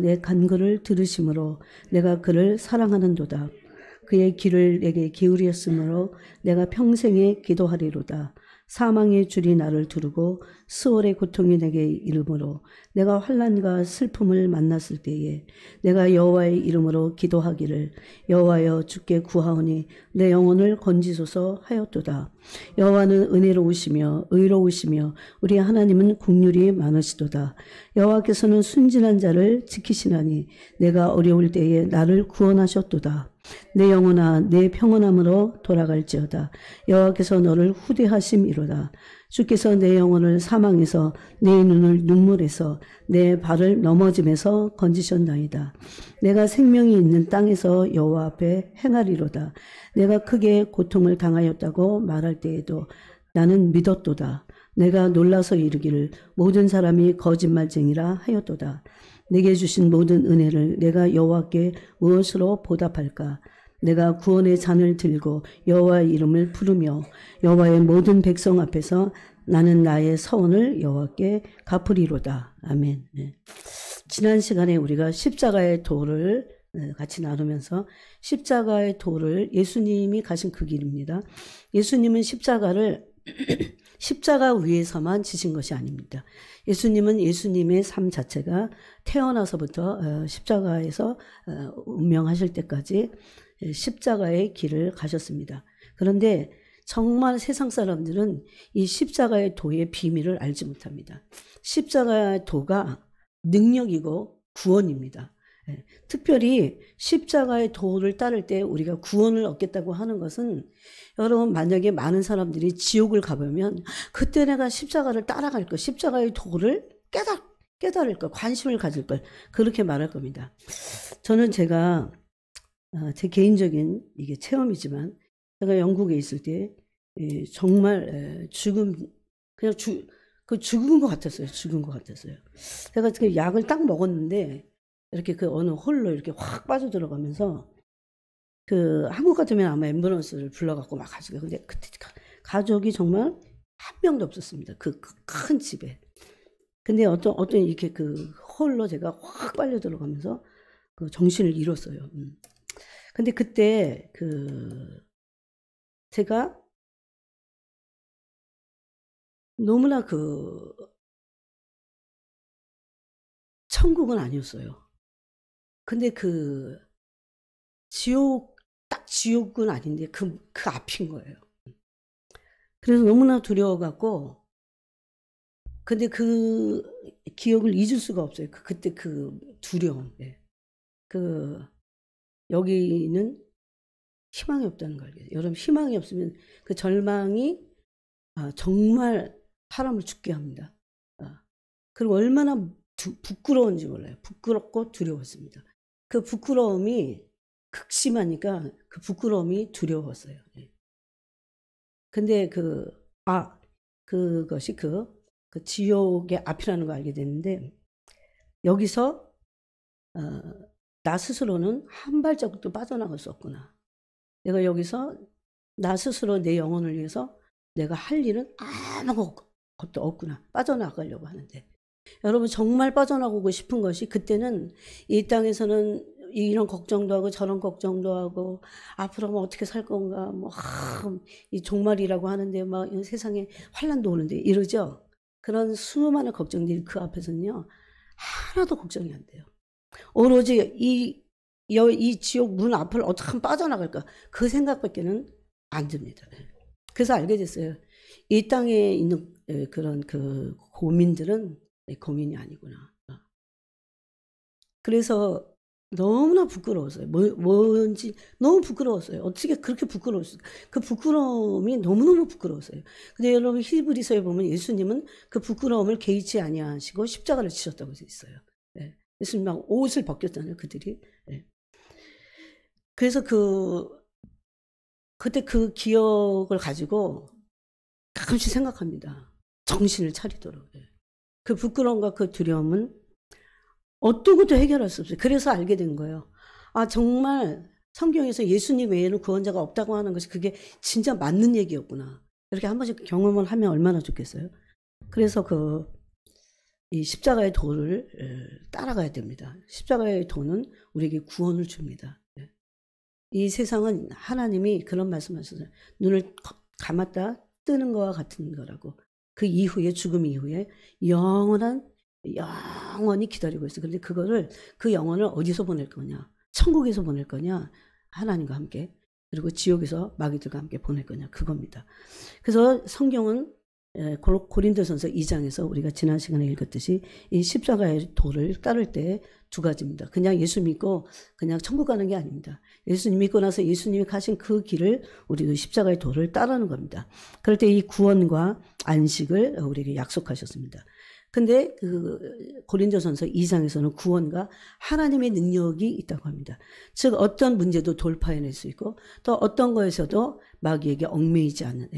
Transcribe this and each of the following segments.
내 간구를 들으심으로 내가 그를 사랑하는도다. 그의 귀를 내게 기울였으므로 내가 평생에 기도하리로다. 사망의 줄이 나를 두르고 수월의 고통이 내게 이르므로 내가 환난과 슬픔을 만났을 때에 내가 여호와의 이름으로 기도하기를 여호와여 주께 구하오니 내 영혼을 건지소서 하였도다. 여호와는 은혜로우시며 의로우시며 우리 하나님은 긍휼이 많으시도다. 여호와께서는 순진한 자를 지키시나니 내가 어려울 때에 나를 구원하셨도다. 내 영혼아 내 평온함으로 돌아갈지어다. 여호와께서 너를 후대하심이로다. 주께서 내 영혼을 사망에서 내 눈을 눈물에서 내 발을 넘어짐에서 건지셨나이다. 내가 생명이 있는 땅에서 여호와 앞에 행하리로다. 내가 크게 고통을 당하였다고 말할 때에도 나는 믿었도다. 내가 놀라서 이르기를 모든 사람이 거짓말쟁이라 하였도다. 내게 주신 모든 은혜를 내가 여호와께 무엇으로 보답할까? 내가 구원의 잔을 들고 여호와의 이름을 부르며 여호와의 모든 백성 앞에서 나는 나의 서원을 여호와께 갚으리로다. 아멘. 네. 지난 시간에 우리가 십자가의 도를 같이 나누면서 십자가의 도를 예수님이 가신 그 길입니다. 예수님은 십자가를 십자가 위에서만 지신 것이 아닙니다. 예수님은 예수님의 삶 자체가 태어나서부터 십자가에서 운명하실 때까지 십자가의 길을 가셨습니다. 그런데 정말 세상 사람들은 이 십자가의 도의 비밀을 알지 못합니다. 십자가의 도가 능력이고 구원입니다. 특별히 십자가의 도를 따를 때 우리가 구원을 얻겠다고 하는 것은 여러분 만약에 많은 사람들이 지옥을 가보면 그때 내가 십자가를 따라갈 걸, 십자가의 도를 깨달을 걸, 관심을 가질 걸 그렇게 말할 겁니다. 저는 제가 제 개인적인 이게 체험이지만 제가 영국에 있을 때 정말 그냥 죽은 것 같았어요. 죽은 것 같았어요. 제가 그 약을 딱 먹었는데 이렇게 그 어느 홀로 이렇게 확 빠져들어가면서 그 한국 같으면 아마 앰뷸런스를 불러갖고 막 가지고 근데 그때 가족이 정말 한 명도 없었습니다. 그 큰 집에. 근데 어떤 이렇게 그 홀로 제가 확 빨려 들어가면서 그 정신을 잃었어요. 근데 그때 제가 너무나 천국은 아니었어요. 근데 딱 지옥은 아닌데 그 앞인 거예요. 그래서 너무나 두려워갖고, 근데 그 기억을 잊을 수가 없어요. 그때 그 두려움. 여기는 희망이 없다는 걸 알게 돼요. 여러분, 희망이 없으면 그 절망이 정말 사람을 죽게 합니다. 그리고 얼마나 부끄러운지 몰라요. 부끄럽고 두려웠습니다. 그 부끄러움이 극심하니까 그 부끄러움이 두려웠어요. 근데 그것이 그 지옥의 앞이라는 걸 알게 됐는데, 여기서 나 스스로는 한 발자국도 빠져나갈 수 없구나. 내가 여기서 나 스스로 내 영혼을 위해서 내가 할 일은 아무것도 없구나. 빠져나가려고 하는데. 여러분 정말 빠져나가고 싶은 것이 그때는 이 땅에서는 이런 걱정도 하고 저런 걱정도 하고 앞으로 뭐 어떻게 살 건가 이 종말이라고 하는데 막 세상에 환난도 오는데 이러죠. 그런 수많은 걱정들이 그 앞에서는요 하나도 걱정이 안 돼요. 오로지 이 지옥 문 앞을 어떻게 빠져나갈까 그 생각밖에는 안 듭니다. 그래서 알게 됐어요. 이 땅에 있는 그런 그 고민들은 고민이 아니구나. 그래서 너무나 부끄러웠어요. 뭔지 너무 부끄러웠어요. 어떻게 그렇게 부끄러웠어요? 그 부끄러움이 너무너무 부끄러웠어요. 근데 여러분 히브리서에 보면 예수님은 그 부끄러움을 개의치 아니하시고 십자가를 지셨다고 되어 있어요. 예수님 막 옷을 벗겼잖아요. 그들이. 그래서 그때 그 기억을 가지고 가끔씩 생각합니다. 정신을 차리도록. 그 부끄러움과 그 두려움은 어떤 것도 해결할 수 없어요. 그래서 알게 된 거예요. 정말 성경에서 예수님 외에는 구원자가 없다고 하는 것이 그게 진짜 맞는 얘기였구나. 이렇게 한 번씩 경험을 하면 얼마나 좋겠어요. 그래서 이 십자가의 도를 따라가야 됩니다. 십자가의 도는 우리에게 구원을 줍니다. 이 세상은 하나님이 그런 말씀하셨어요. 눈을 감았다 뜨는 것과 같은 거라고. 그 이후에 죽음 이후에 영원히 기다리고 있어요. 그런데 그 영혼을 어디서 보낼 거냐? 천국에서 보낼 거냐? 하나님과 함께. 그리고 지옥에서 마귀들과 함께 보낼 거냐? 그겁니다. 그래서 성경은 고린도전서 2장에서 우리가 지난 시간에 읽었듯이 이 십자가의 도를 따를 때 두 가지입니다. 그냥 예수 믿고 그냥 천국 가는 게 아닙니다. 예수님 믿고 나서 예수님이 가신 그 길을 우리도 십자가의 도를 따르는 겁니다. 그럴 때 이 구원과 안식을 우리에게 약속하셨습니다. 근데 고린도전서 2장에서는 구원과 하나님의 능력이 있다고 합니다. 즉 어떤 문제도 돌파해낼 수 있고 또 어떤 거에서도 마귀에게 얽매이지 않는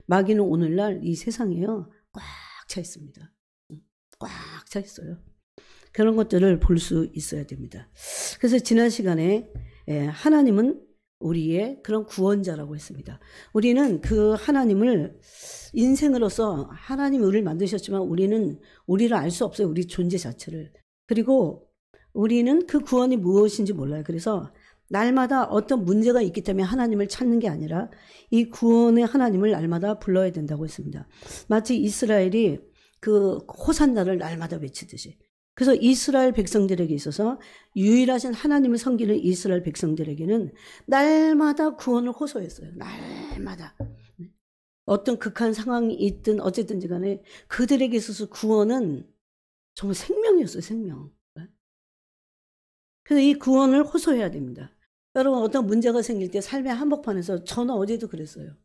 마귀는 오늘날 이 세상에요 꽉 차 있습니다. 꽉 차 있어요. 그런 것들을 볼 수 있어야 됩니다. 그래서 지난 시간에 하나님은 우리의 그런 구원자라고 했습니다. 우리는 그 하나님을 인생으로서 하나님이 우리를 만드셨지만 우리를 알 수 없어요. 우리 존재 자체를. 그리고 우리는 그 구원이 무엇인지 몰라요. 그래서 날마다 어떤 문제가 있기 때문에 하나님을 찾는 게 아니라 이 구원의 하나님을 날마다 불러야 된다고 했습니다. 마치 이스라엘이 그 호산나를 날마다 외치듯이. 그래서 이스라엘 백성들에게 있어서 유일하신 하나님을 섬기는 이스라엘 백성들에게는 날마다 구원을 호소했어요. 날마다. 어떤 극한 상황이 있든 어쨌든지 간에 그들에게 있어서 구원은 정말 생명이었어요. 생명. 그래서 이 구원을 호소해야 됩니다. 여러분 어떤 문제가 생길 때 삶의 한복판에서 저는 어제도 그랬어요.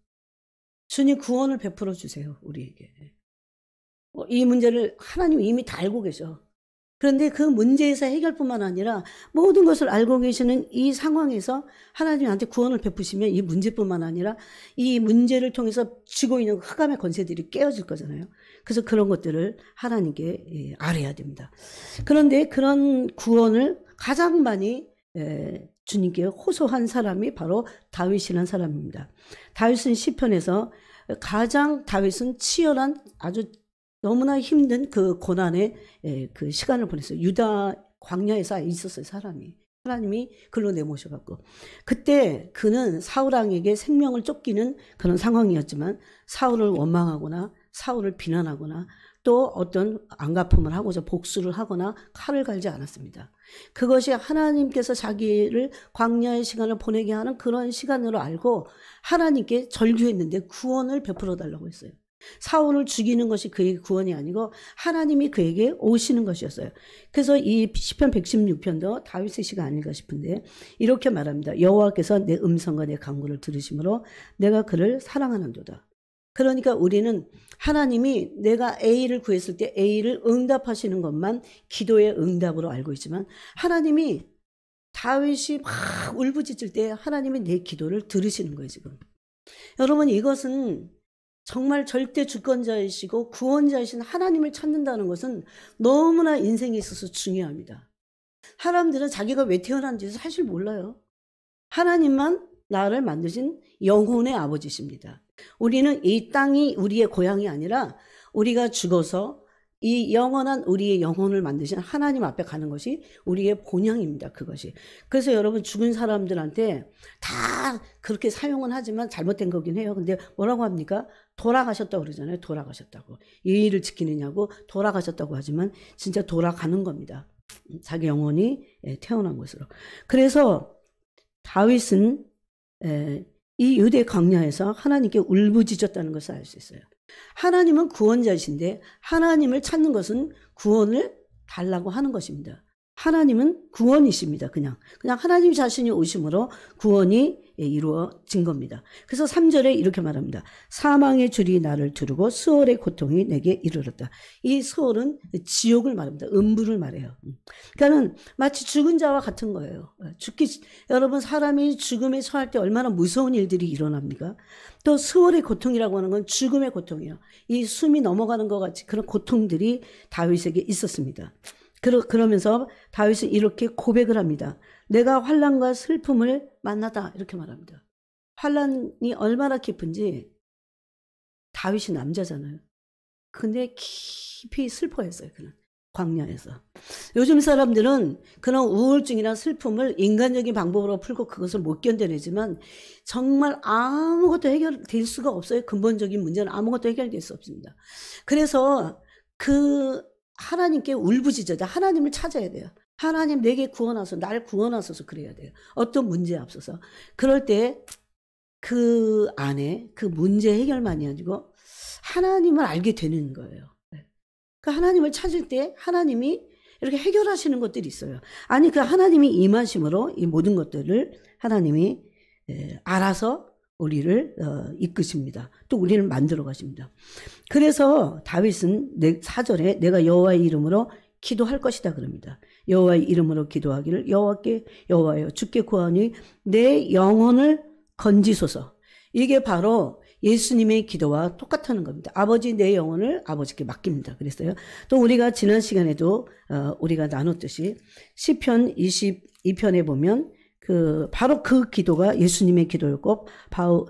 주님 구원을 베풀어 주세요. 우리에게. 이 문제를 하나님이 이미 다 알고 계셔. 그런데 그 문제에서 해결뿐만 아니라 모든 것을 알고 계시는 이 상황에서 하나님한테 구원을 베푸시면 이 문제뿐만 아니라 이 문제를 통해서 쥐고 있는 흑암의 권세들이 깨어질 거잖아요. 그래서 그런 것들을 하나님께 아뢰야 됩니다. 그런데 그런 구원을 가장 많이 주님께 호소한 사람이 바로 다윗이라는 사람입니다. 다윗은 시편에서 가장 다윗은 치열한 아주 너무나 힘든 그 고난의 그 시간을 보냈어요. 유다 광야에서 있었어요. 하나님이 글로 내모셔갖고. 그때 그는 사울왕에게 생명을 쫓기는 그런 상황이었지만 사울을 원망하거나 사울을 비난하거나 또 어떤 안갚음을 하고자 복수를 하거나 칼을 갈지 않았습니다. 그것이 하나님께서 자기를 광야의 시간을 보내게 하는 그런 시간으로 알고 하나님께 절규했는데 구원을 베풀어 달라고 했어요. 사울을 죽이는 것이 그에게 구원이 아니고 하나님이 그에게 오시는 것이었어요. 그래서 이 시편 116편도 다윗의 시가 아닐까 싶은데 이렇게 말합니다. 여호와께서 내 음성과 내 간구를 들으심으로 내가 그를 사랑하는도다. 그러니까 우리는 하나님이 내가 A를 구했을 때 A를 응답하시는 것만 기도의 응답으로 알고 있지만 하나님이 다윗이 막 울부짖을 때 하나님이 내 기도를 들으시는 거예요. 지금 여러분 이것은 정말 절대 주권자이시고 구원자이신 하나님을 찾는다는 것은 너무나 인생에 있어서 중요합니다. 사람들은 자기가 왜 태어난지 사실 몰라요. 하나님만 나를 만드신 영혼의 아버지십니다. 우리는 이 땅이 우리의 고향이 아니라 우리가 죽어서 이 영원한 우리의 영혼을 만드신 하나님 앞에 가는 것이 우리의 본향입니다. 그것이. 그래서 여러분 죽은 사람들한테 다 그렇게 사용은 하지만 잘못된 거긴 해요. 근데 뭐라고 합니까? 돌아가셨다고 그러잖아요. 돌아가셨다고. 예의를 지키느냐고 돌아가셨다고 하지만 진짜 돌아가는 겁니다. 자기 영혼이 태어난 것으로. 그래서 다윗은 이 유대 광야에서 하나님께 울부짖었다는 것을 알 수 있어요. 하나님은 구원자이신데 하나님을 찾는 것은 구원을 달라고 하는 것입니다. 하나님은 구원이십니다. 그냥 하나님 자신이 오심으로 구원이 이루어진 겁니다. 그래서 3절에 이렇게 말합니다. 사망의 줄이 나를 두르고 수월의 고통이 내게 이르렀다. 이 수월은 지옥을 말합니다. 음부를 말해요. 그러니까는 마치 죽은 자와 같은 거예요. 여러분 사람이 죽음에 처할 때 얼마나 무서운 일들이 일어납니까? 또 수월의 고통이라고 하는 건 죽음의 고통이에요. 이 숨이 넘어가는 것 같이 그런 고통들이 다윗에게 있었습니다. 그러면서 다윗은 이렇게 고백을 합니다. 내가 환난과 슬픔을 만나다 이렇게 말합니다. 환난이 얼마나 깊은지 다윗이 남자잖아요. 근데 깊이 슬퍼했어요. 그는 광야에서. 요즘 사람들은 그런 우울증이나 슬픔을 인간적인 방법으로 풀고 그것을 못 견뎌내지만 정말 아무것도 해결될 수가 없어요. 근본적인 문제는 아무것도 해결될 수 없습니다. 그래서 그 하나님께 울부짖어야 돼요. 하나님을 찾아야 돼요. 하나님 내게 구원하소서, 날 구원하소서 그래야 돼요. 어떤 문제에 앞서서. 그럴 때 그 안에 그 문제 해결만이 아니고 하나님을 알게 되는 거예요. 그 하나님을 찾을 때 하나님이 이렇게 해결하시는 것들이 있어요. 아니 그 하나님이 임하심으로 이 모든 것들을 하나님이 알아서 우리를 이끄십니다. 또 우리를 만들어 가십니다. 그래서 다윗은 4절에 내가 여호와의 이름으로 기도할 것이다 그럽니다. 여호와의 이름으로 기도하기를 여호와여 주께 구하니 내 영혼을 건지소서. 이게 바로 예수님의 기도와 똑같다는 겁니다. 아버지 내 영혼을 아버지께 맡깁니다. 그랬어요. 또 우리가 지난 시간에도 우리가 나눴듯이 시편 22편에 보면 바로 그 기도가 예수님의 기도였고 바로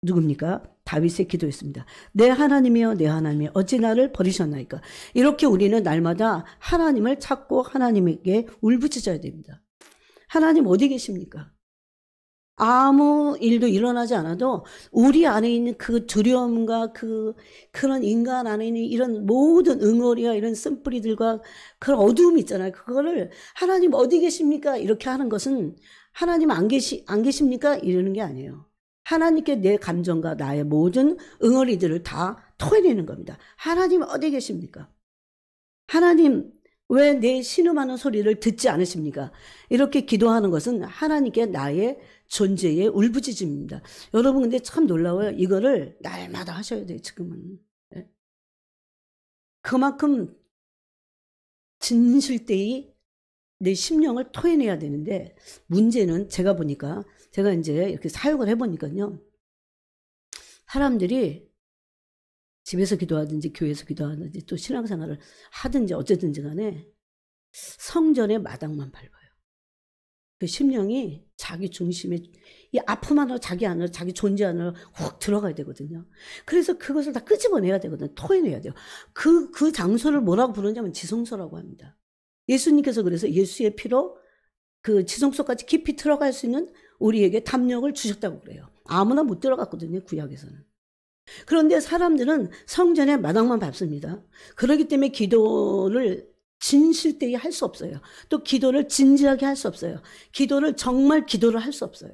누굽니까? 다윗의 기도였습니다. 내 하나님이여 내 하나님이여 어찌 나를 버리셨나이까. 이렇게 우리는 날마다 하나님을 찾고 하나님에게 울부짖어야 됩니다. 하나님 어디 계십니까? 아무 일도 일어나지 않아도 우리 안에 있는 그 두려움과 그런 인간 안에 있는 이런 모든 응어리와 이런 쓴뿌리들과 그런 어두움이 있잖아요. 그거를 하나님 어디 계십니까? 이렇게 하는 것은 하나님 안 계십니까? 이러는 게 아니에요. 하나님께 내 감정과 나의 모든 응어리들을 다 토해내는 겁니다. 하나님 어디 계십니까? 하나님 왜 내 신음하는 소리를 듣지 않으십니까? 이렇게 기도하는 것은 하나님께 나의 존재의 울부짖음입니다. 여러분 근데 참 놀라워요. 이거를 날마다 하셔야 돼요. 지금은. 그만큼 진실되이 내 심령을 토해내야 되는데 문제는 제가 보니까 제가 이제 이렇게 사역을 해보니까요. 사람들이 집에서 기도하든지 교회에서 기도하든지 또 신앙생활을 하든지 어쨌든지 간에 성전의 마당만 밟아요. 그 심령이 자기 중심에 이 아픔 안으로 자기 안으로 자기 존재 안으로 훅 들어가야 되거든요. 그래서 그것을 다 끄집어내야 되거든요. 토해내야 돼요. 그 장소를 뭐라고 부르냐면 지성소라고 합니다. 예수님께서 그래서 예수의 피로 그 지성소까지 깊이 들어갈 수 있는 우리에게 담력을 주셨다고 그래요. 아무나 못 들어갔거든요. 구약에서는. 그런데 사람들은 성전의 마당만 밟습니다. 그렇기 때문에 기도를 진실되이 할 수 없어요. 또 기도를 진지하게 할 수 없어요. 정말 기도를 할 수 없어요.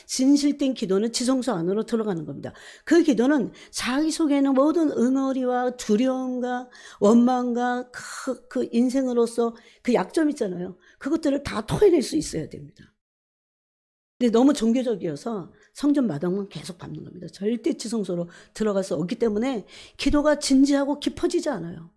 진실된 기도는 지성소 안으로 들어가는 겁니다. 그 기도는 자기 속에 있는 모든 응어리와 두려움과 원망과 그 인생으로서 그 약점 있잖아요. 그것들을 다 토해낼 수 있어야 됩니다. 근데 너무 종교적이어서 성전 마당만 계속 밟는 겁니다. 절대 지성소로 들어갈 수 없기 때문에 기도가 진지하고 깊어지지 않아요.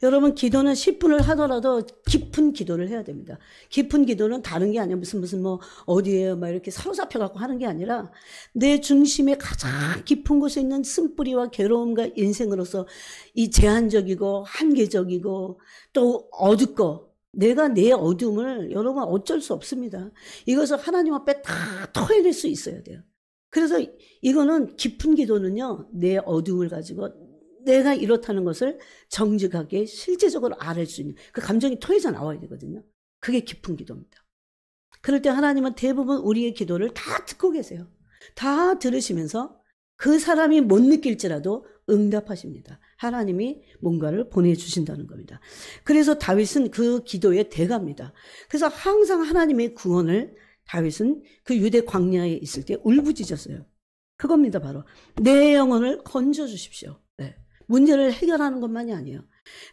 여러분 기도는 10분을 하더라도 깊은 기도를 해야 됩니다. 깊은 기도는 다른 게 아니라 무슨 어디에요 막 이렇게 사로잡혀 갖고 하는 게 아니라 내 중심에 가장 깊은 곳에 있는 쓴뿌리와 괴로움과 인생으로서 이 제한적이고 한계적이고 또 어둡고 내가 내 어둠을 여러분 어쩔 수 없습니다. 이것을 하나님 앞에 다 토해낼 수 있어야 돼요. 그래서 이거는 깊은 기도는요. 내 어둠을 가지고 내가 이렇다는 것을 정직하게 실제적으로 알을 수 있는 그 감정이 토해져 나와야 되거든요. 그게 깊은 기도입니다. 그럴 때 하나님은 대부분 우리의 기도를 다 듣고 계세요. 다 들으시면서 그 사람이 못 느낄지라도 응답하십니다. 하나님이 뭔가를 보내주신다는 겁니다. 그래서 다윗은 그 기도의 대가입니다. 그래서 항상 하나님의 구원을 다윗은 그 유대 광야에 있을 때 울부짖었어요. 그겁니다. 바로 내 영혼을 건져주십시오. 네. 문제를 해결하는 것만이 아니에요.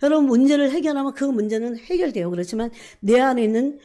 여러분 문제를 해결하면 그 문제는 해결돼요. 그렇지만 내 안에 있는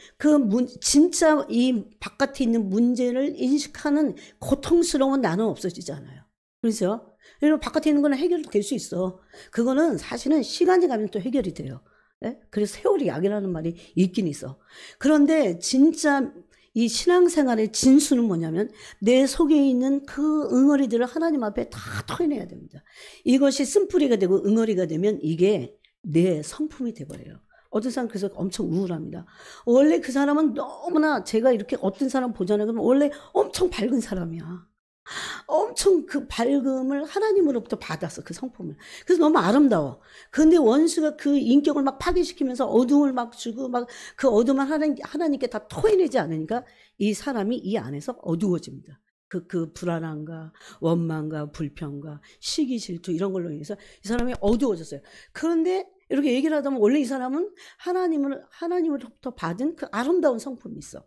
진짜 이 바깥에 있는 문제를 인식하는 고통스러운 나는 없어지지 않아요. 그렇죠? 여러분 바깥에 있는 거는 해결될 수 있어. 그거는 사실은 시간이 가면 또 해결이 돼요. 네? 그래서 세월이 약이라는 말이 있긴 있어. 그런데 진짜 이 신앙생활의 진수는 뭐냐면 내 속에 있는 그 응어리들을 하나님 앞에 다 토해내야 됩니다. 이것이 쓴뿌리가 되고 응어리가 되면 이게 내 성품이 돼버려요. 어떤 사람 그래서 엄청 우울합니다. 원래 그 사람은 너무나 제가 이렇게 어떤 사람 보잖아요. 그러면 원래 엄청 밝은 사람이야. 엄청 그 밝음을 하나님으로부터 받았어, 그 성품을. 그래서 너무 아름다워. 근데 원수가 그 인격을 막 파괴시키면서 어둠을 막 주고 막 그 어둠을 하나님께 다 토해내지 않으니까 이 사람이 이 안에서 어두워집니다. 그 불안함과 원망과 불평과 시기 질투 이런 걸로 인해서 이 사람이 어두워졌어요. 그런데 이렇게 얘기를 하다 보면 원래 이 사람은 하나님으로부터 받은 그 아름다운 성품이 있어.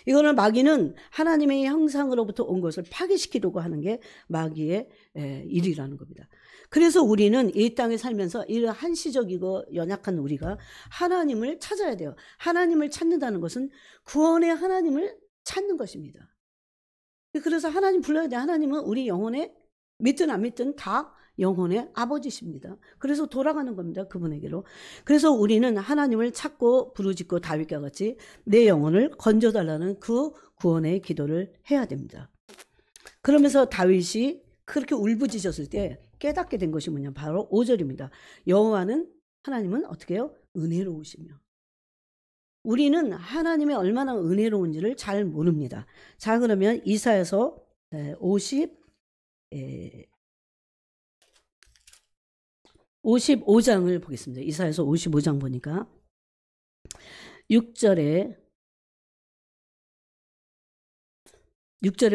이거는 마귀는 하나님의 형상으로부터 온 것을 파괴시키려고 하는 게 마귀의 일이라는 겁니다. 그래서 우리는 이 땅에 살면서 이 한시적이고 연약한 우리가 하나님을 찾아야 돼요. 하나님을 찾는다는 것은 구원의 하나님을 찾는 것입니다. 그래서 하나님 불러야 돼. 하나님은 우리 영혼에 믿든 안 믿든 다 영혼의 아버지십니다. 그래서 돌아가는 겁니다. 그분에게로. 그래서 우리는 하나님을 찾고 부르짖고 다윗과 같이 내 영혼을 건져달라는 그 구원의 기도를 해야 됩니다. 그러면서 다윗이 그렇게 울부짖었을 때 깨닫게 된 것이 뭐냐, 바로 5절입니다. 하나님은 어떻게 해요? 은혜로우시며. 우리는 하나님의 얼마나 은혜로운지를 잘 모릅니다. 자, 그러면 이사야서 55장을 보겠습니다. 이사야서 55장 보니까 6절에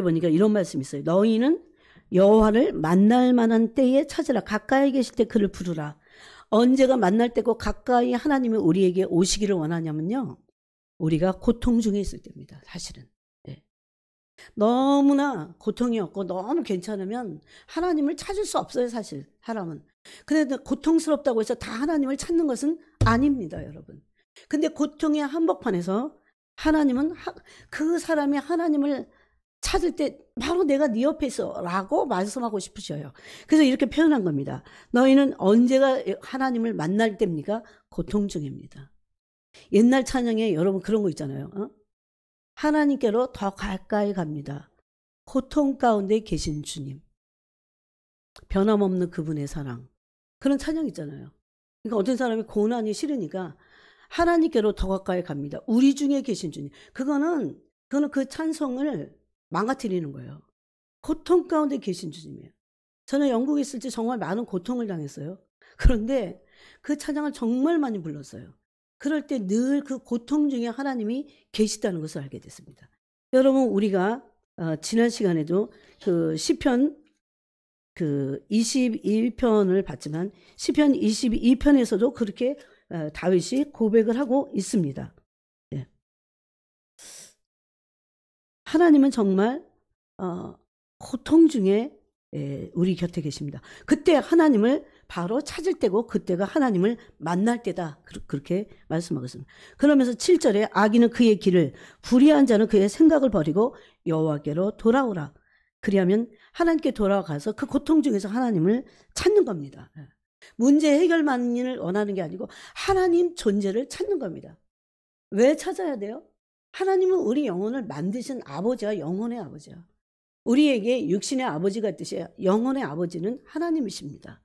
보니까 이런 말씀이 있어요. 너희는 여호와를 만날 만한 때에 찾으라. 가까이 계실 때 그를 부르라. 언제가 만날 때고 가까이 하나님이 우리에게 오시기를 원하냐면요, 우리가 고통 중에 있을 때입니다. 사실은. 너무나 고통이 없고 너무 괜찮으면 하나님을 찾을 수 없어요. 사실 사람은. 그런데 고통스럽다고 해서 다 하나님을 찾는 것은 아닙니다, 여러분. 근데 고통의 한복판에서 하나님은 그 사람이 하나님을 찾을 때 바로 내가 네 옆에 있어 라고 말씀하고 싶으셔요. 그래서 이렇게 표현한 겁니다. 너희는 언제가 하나님을 만날 때입니까? 고통 중입니다. 옛날 찬양에 여러분 그런 거 있잖아요. 하나님께로 더 가까이 갑니다. 고통 가운데 계신 주님. 변함없는 그분의 사랑. 그런 찬양 있잖아요. 그러니까 어떤 사람이 고난이 싫으니까 하나님께로 더 가까이 갑니다. 우리 중에 계신 주님. 그거는 그 찬송을 망가뜨리는 거예요. 고통 가운데 계신 주님이에요. 저는 영국에 있을 때 정말 많은 고통을 당했어요. 그런데 그 찬양을 정말 많이 불렀어요. 그럴 때 늘 그 고통 중에 하나님이 계시다는 것을 알게 됐습니다. 여러분, 우리가 지난 시간에도 그 시편 21편을 봤지만 시편 22편에서도 그렇게 다윗이 고백을 하고 있습니다. 네. 하나님은 정말 고통 중에 우리 곁에 계십니다. 그때 하나님을 바로 찾을 때고 그때가 하나님을 만날 때다. 그렇게 말씀하고 있습니다. 그러면서 7절에 악인은 그의 길을, 불의한 자는 그의 생각을 버리고 여호와께로 돌아오라. 그리하면 하나님께 돌아가서 그 고통 중에서 하나님을 찾는 겁니다. 문제 해결만을 원하는 게 아니고 하나님 존재를 찾는 겁니다. 왜 찾아야 돼요? 하나님은 우리 영혼을 만드신 아버지와 영혼의 아버지야. 우리에게 육신의 아버지가 있듯이 영혼의 아버지는 하나님이십니다.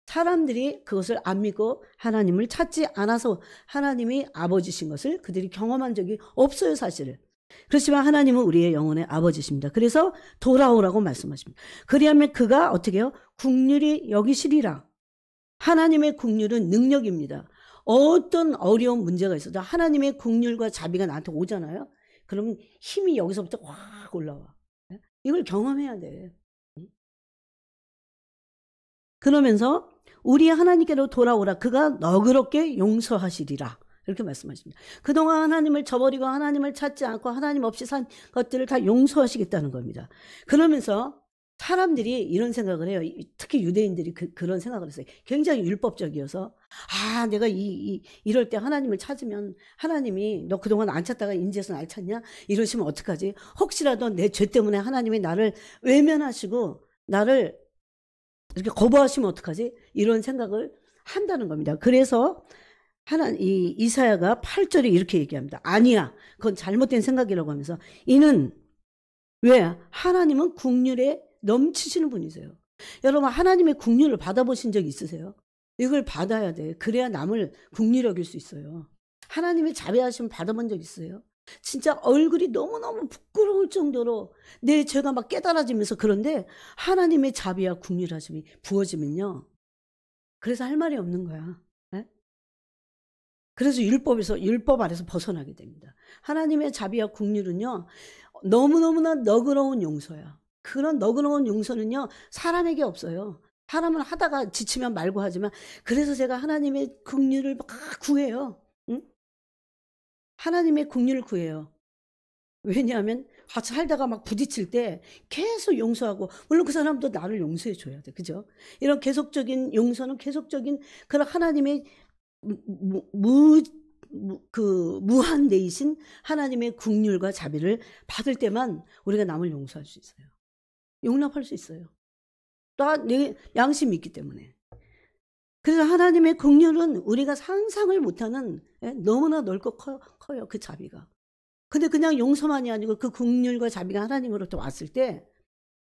사람들이 그것을 안 믿고 하나님을 찾지 않아서 하나님이 아버지신 것을 그들이 경험한 적이 없어요, 사실. 그렇지만 하나님은 우리의 영혼의 아버지십니다. 그래서 돌아오라고 말씀하십니다. 그리하면 그가 어떻게 해요? 긍휼히 여기시리라. 하나님의 긍휼은 능력입니다. 어떤 어려운 문제가 있어도 하나님의 긍휼과 자비가 나한테 오잖아요. 그러면 힘이 여기서부터 확 올라와. 이걸 경험해야 돼. 그러면서 우리 하나님께로 돌아오라. 그가 너그럽게 용서하시리라. 이렇게 말씀하십니다. 그동안 하나님을 저버리고 하나님을 찾지 않고 하나님 없이 산 것들을 다 용서하시겠다는 겁니다. 그러면서 사람들이 이런 생각을 해요. 특히 유대인들이 그런 생각을 했어요. 굉장히 율법적이어서 내가 이럴 때 하나님을 찾으면 하나님이 너 그동안 안 찾다가 인제서 날 찾냐? 이러시면 어떡하지? 혹시라도 내 죄 때문에 하나님이 나를 외면하시고 나를 이렇게 거부하시면 어떡하지? 이런 생각을 한다는 겁니다. 그래서 이사야가 8절에 이렇게 얘기합니다. 아니야. 그건 잘못된 생각이라고 하면서 이는 왜? 하나님은 긍휼에 넘치시는 분이세요. 여러분, 하나님의 긍휼을 받아보신 적 있으세요? 이걸 받아야 돼. 그래야 남을 긍휼히 여길 수 있어요. 하나님의 자비하심 받아본 적 있어요? 진짜 얼굴이 너무너무 부끄러울 정도로 내 죄가 막 깨달아지면서 그런데 하나님의 자비와 긍휼하심이 부어지면요. 그래서 할 말이 없는 거야. 예? 그래서 율법 아래서 벗어나게 됩니다. 하나님의 자비와 긍휼은요. 너무너무나 너그러운 용서야. 그런 너그러운 용서는요. 사람에게 없어요. 사람은 하다가 지치면 말고 하지만 그래서 제가 하나님의 긍휼을 막 구해요. 응? 하나님의 긍휼을 구해요. 왜냐하면 같이 살다가 막 부딪힐 때 계속 용서하고 물론 그 사람도 나를 용서해 줘야 돼. 그죠? 이런 계속적인 용서는 계속적인 그런 하나님의 무한대이신 하나님의 긍휼과 자비를 받을 때만 우리가 남을 용서할 수 있어요. 용납할 수 있어요. 내 양심이 있기 때문에. 그래서 하나님의 긍휼은 우리가 상상을 못하는 너무나 넓고 커요. 그 자비가. 근데 그냥 용서만이 아니고 그 긍휼과 자비가 하나님으로부터 왔을 때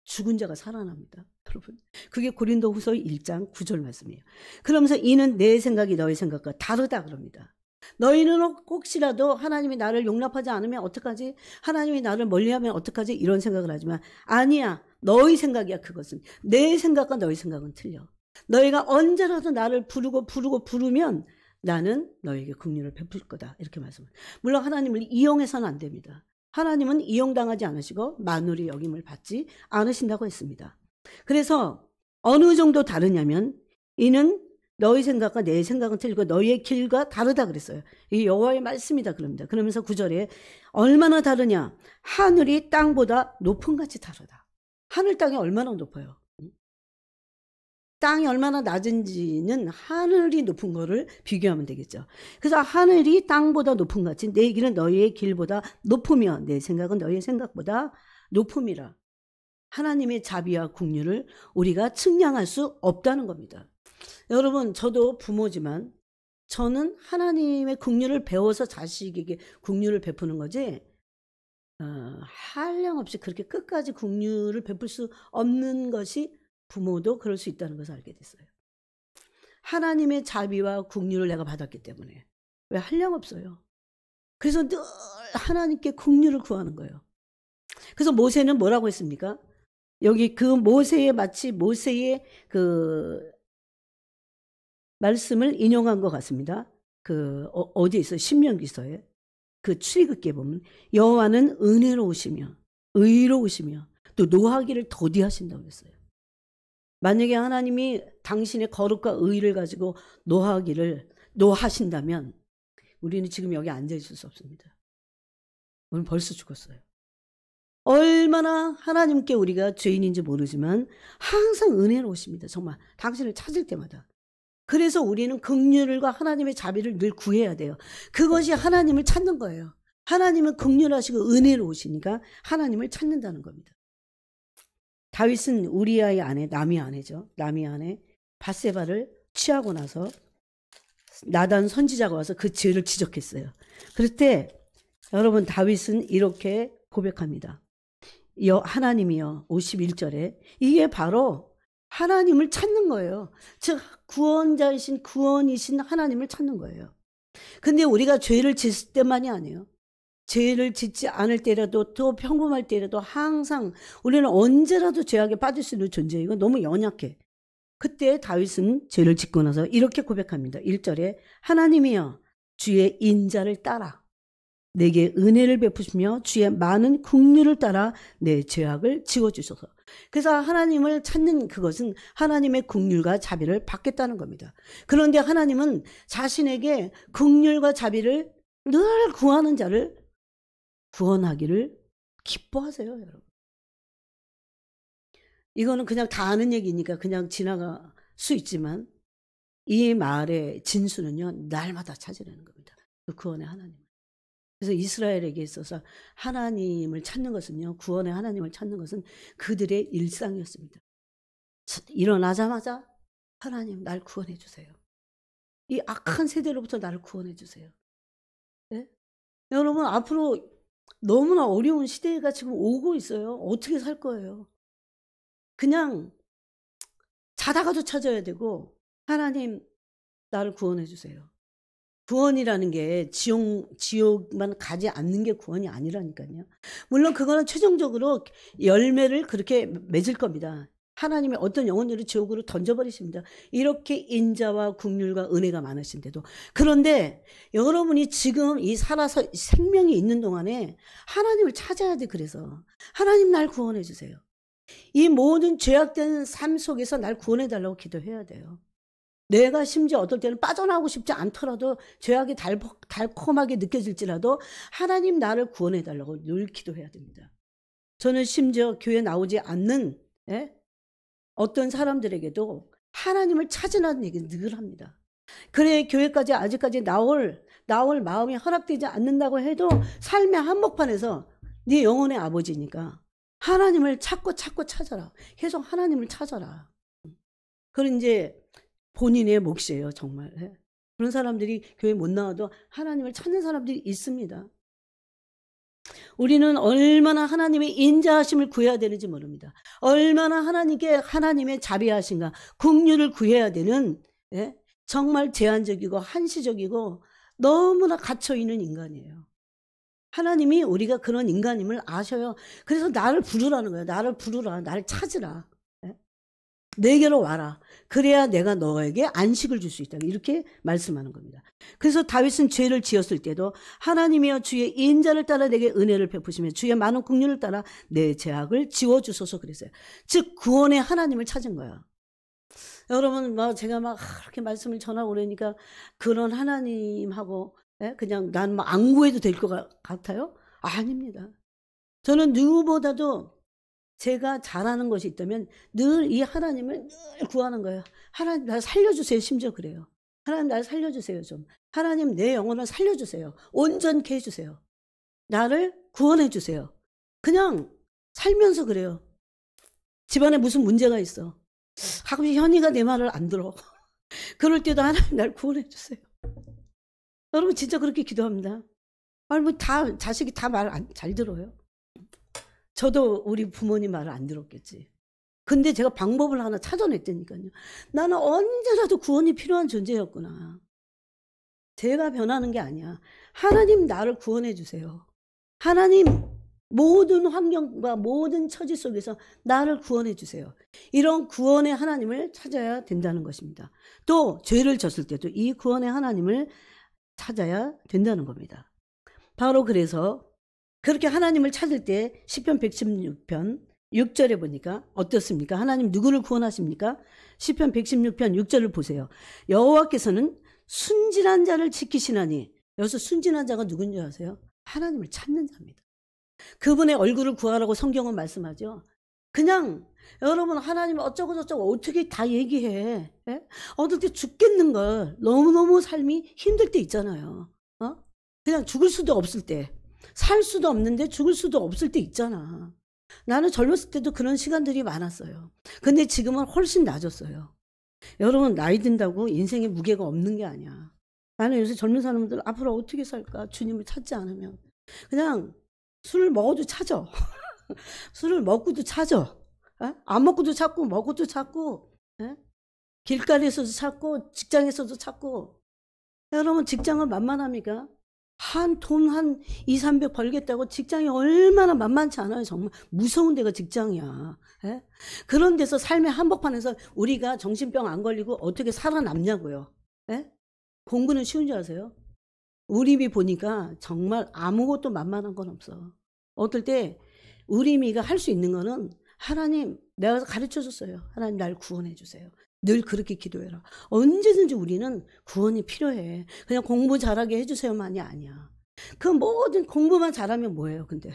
죽은 자가 살아납니다. 여러분. 그게 고린도후서 1장 9절 말씀이에요. 그러면서 이는 내 생각이 너의 생각과 다르다 그럽니다. 너희는 혹시라도 하나님이 나를 용납하지 않으면 어떡하지? 하나님이 나를 멀리하면 어떡하지? 이런 생각을 하지만 아니야. 너희 생각이야 그것은. 내 생각과 너희 생각은 틀려. 너희가 언제라도 나를 부르면 나는 너에게 긍휼을 베풀 거다. 이렇게 말씀을. 물론 하나님을 이용해서는 안 됩니다. 하나님은 이용당하지 않으시고 만물의 여김을 받지 않으신다고 했습니다. 그래서 어느 정도 다르냐면 이는 너희 생각과 내 생각은 틀리고 너희의 길과 다르다 그랬어요. 이 여호와의 말씀이다 그럽니다. 그러면서 9절에 얼마나 다르냐? 하늘이 땅보다 높은 같이 다르다. 하늘 땅이 얼마나 높아요? 땅이 얼마나 낮은지는 하늘이 높은 거를 비교하면 되겠죠. 그래서 하늘이 땅보다 높은 같이 내 길은 너희의 길보다 높으며 내 생각은 너희의 생각보다 높음이라. 하나님의 자비와 긍휼을 우리가 측량할 수 없다는 겁니다. 여러분 저도 부모지만 저는 하나님의 긍휼을 배워서 자식에게 긍휼을 베푸는 거지 한량없이 그렇게 끝까지 긍휼을 베풀 수 없는 것이 부모도 그럴 수 있다는 것을 알게 됐어요. 하나님의 자비와 긍휼을 내가 받았기 때문에 왜 한량없어요. 그래서 늘 하나님께 긍휼을 구하는 거예요. 그래서 모세는 뭐라고 했습니까? 여기 그 모세의 마치 모세의 그 말씀을 인용한 것 같습니다. 어디에 있어요? 신명기서에 그 출애굽기에 보면 여호와는 은혜로우시며 의로우시며 또 노하기를 더디하신다고 했어요. 만약에 하나님이 당신의 거룩과 의를 가지고 노하신다면 우리는 지금 여기 앉아 있을 수 없습니다. 오늘 벌써 죽었어요. 얼마나 하나님께 우리가 죄인인지 모르지만 항상 은혜로우십니다. 정말 당신을 찾을 때마다. 그래서 우리는 긍휼과 하나님의 자비를 늘 구해야 돼요. 그것이 하나님을 찾는 거예요. 하나님은 긍휼하시고 은혜로우시니까 하나님을 찾는다는 겁니다. 다윗은 우리아의 아내, 남이 아내죠. 남이 아내 밧세바를 취하고 나서 나단 선지자가 와서 그 죄를 지적했어요. 그럴 때 여러분 다윗은 이렇게 고백합니다. 하나님이여 51절에 이게 바로 하나님을 찾는 거예요. 즉 구원이신 하나님을 찾는 거예요. 근데 우리가 죄를 짓을 때만이 아니에요. 죄를 짓지 않을 때라도 또 평범할 때라도 항상 우리는 언제라도 죄악에 빠질 수 있는 존재이고 너무 연약해. 그때 다윗은 죄를 짓고 나서 이렇게 고백합니다. 1절에 하나님이여 주의 인자를 따라 내게 은혜를 베푸시며 주의 많은 긍휼을 따라 내 죄악을 지워주소서. 그래서 하나님을 찾는 그것은 하나님의 긍휼과 자비를 받겠다는 겁니다. 그런데 하나님은 자신에게 긍휼과 자비를 늘 구하는 자를 구원하기를 기뻐하세요, 여러분. 이거는 그냥 다 아는 얘기니까 그냥 지나갈 수 있지만 이 말의 진수는요, 날마다 찾으려는 겁니다. 그 구원의 하나님. 그래서 이스라엘에게 있어서 하나님을 찾는 것은요, 구원의 하나님을 찾는 것은 그들의 일상이었습니다. 일어나자마자 하나님 날 구원해 주세요. 이 악한 세대로부터 나를 구원해 주세요. 네? 여러분 앞으로 너무나 어려운 시대가 지금 오고 있어요. 어떻게 살 거예요? 그냥 자다가도 찾아야 되고 하나님 나를 구원해 주세요. 구원이라는 게 지옥만 가지 않는 게 구원이 아니라니까요. 물론 그거는 최종적으로 열매를 그렇게 맺을 겁니다. 하나님이 어떤 영혼들을 지옥으로 던져버리십니다. 이렇게 인자와 긍휼과 은혜가 많으신데도. 그런데 여러분이 지금 이 살아서 생명이 있는 동안에 하나님을 찾아야 돼. 그래서 하나님 날 구원해 주세요. 이 모든 죄악된 삶 속에서 날 구원해 달라고 기도해야 돼요. 내가 심지어 어떨 때는 빠져나오고 싶지 않더라도 죄악이 달콤하게 느껴질지라도 하나님 나를 구원해 달라고 늘 기도해야 됩니다. 저는 심지어 교회 나오지 않는 어떤 사람들에게도 하나님을 찾으라는 얘기를 늘 합니다. 그래 교회까지 아직까지 나올 마음이 허락되지 않는다고 해도 삶의 한복판에서 네 영혼의 아버지니까 하나님을 찾고 찾아라. 계속 하나님을 찾아라. 그런 이제 본인의 몫이에요, 정말. 그런 사람들이 교회 못 나와도 하나님을 찾는 사람들이 있습니다. 우리는 얼마나 하나님의 인자하심을 구해야 되는지 모릅니다. 얼마나 하나님의 자비하심과 긍휼을 구해야 되는 정말 제한적이고 한시적이고 너무나 갇혀있는 인간이에요. 하나님이 우리가 그런 인간임을 아셔요. 그래서 나를 부르라는 거예요. 나를 부르라. 나를 찾으라. 내게로 와라. 그래야 내가 너에게 안식을 줄 수 있다. 이렇게 말씀하는 겁니다. 그래서 다윗은 죄를 지었을 때도 하나님이여 주의 인자를 따라 내게 은혜를 베푸시며 주의 많은 긍휼을 따라 내 죄악을 지워주소서 그랬어요. 즉 구원의 하나님을 찾은 거야. 여러분 제가 그렇게 말씀을 전하고 그러니까 그런 하나님하고 그냥 난 안 구해도 될 것 같아요? 아닙니다. 저는 누구보다도 제가 잘하는 것이 있다면 늘 이 하나님을 늘 구하는 거예요. 하나님 날 살려주세요. 심지어 그래요. 하나님 날 살려주세요. 좀 하나님 내 영혼을 살려주세요. 온전케 해주세요. 나를 구원해 주세요. 그냥 살면서 그래요. 집안에 무슨 문제가 있어. 가끔씩 현이가 내 말을 안 들어. 그럴 때도 하나님 날 구원해 주세요. 여러분 진짜 그렇게 기도합니다. 자식이 다 말 잘 들어요. 저도 우리 부모님 말을 안 들었겠지. 근데 제가 방법을 하나 찾아냈다니까요. 나는 언제라도 구원이 필요한 존재였구나. 제가 변하는 게 아니야. 하나님 나를 구원해 주세요. 하나님 모든 환경과 모든 처지 속에서 나를 구원해 주세요. 이런 구원의 하나님을 찾아야 된다는 것입니다. 또 죄를 졌을 때도 이 구원의 하나님을 찾아야 된다는 겁니다. 바로 그래서 그렇게 하나님을 찾을 때 시편 116편 6절에 보니까 어떻습니까? 하나님 누구를 구원하십니까? 시편 116편 6절을 보세요. 여호와께서는 순진한 자를 지키시나니. 여기서 순진한 자가 누군지 아세요? 하나님을 찾는 자입니다. 그분의 얼굴을 구하라고 성경은 말씀하죠. 그냥 여러분 하나님 어쩌고 저쩌고 어떻게 다 얘기해. 어떨 때 죽겠는 걸 너무너무 삶이 힘들 때 있잖아요. 그냥 죽을 수도 없을 때. 살 수도 없는데 죽을 수도 없을 때 있잖아. 나는 젊었을 때도 그런 시간들이 많았어요. 근데 지금은 훨씬 나아졌어요. 여러분 나이 든다고 인생에 무게가 없는 게 아니야. 나는 요새 젊은 사람들 앞으로 어떻게 살까? 주님을 찾지 않으면. 그냥 술을 먹어도 찾아. 술을 먹고도 찾아. 안 먹고도 찾고 먹고도 찾고 길거리에서도 찾고 직장에서도 찾고. 여러분 직장은 만만합니까? 돈 한 2, 300 벌겠다고 직장이 얼마나 만만치 않아요. 정말 무서운 데가 직장이야. 그런 데서 삶의 한복판에서 우리가 정신병 안 걸리고 어떻게 살아남냐고요. 공부는 쉬운 줄 아세요? 우리비 보니까 정말 아무것도 만만한 건 없어. 어떨 때 우리미가 할 수 있는 거는 하나님 내가 가르쳐 줬어요. 하나님 날 구원해 주세요. 늘 그렇게 기도해라. 언제든지 우리는 구원이 필요해. 그냥 공부 잘하게 해주세요만이 아니야. 그 모든 공부만 잘하면 뭐예요 근데.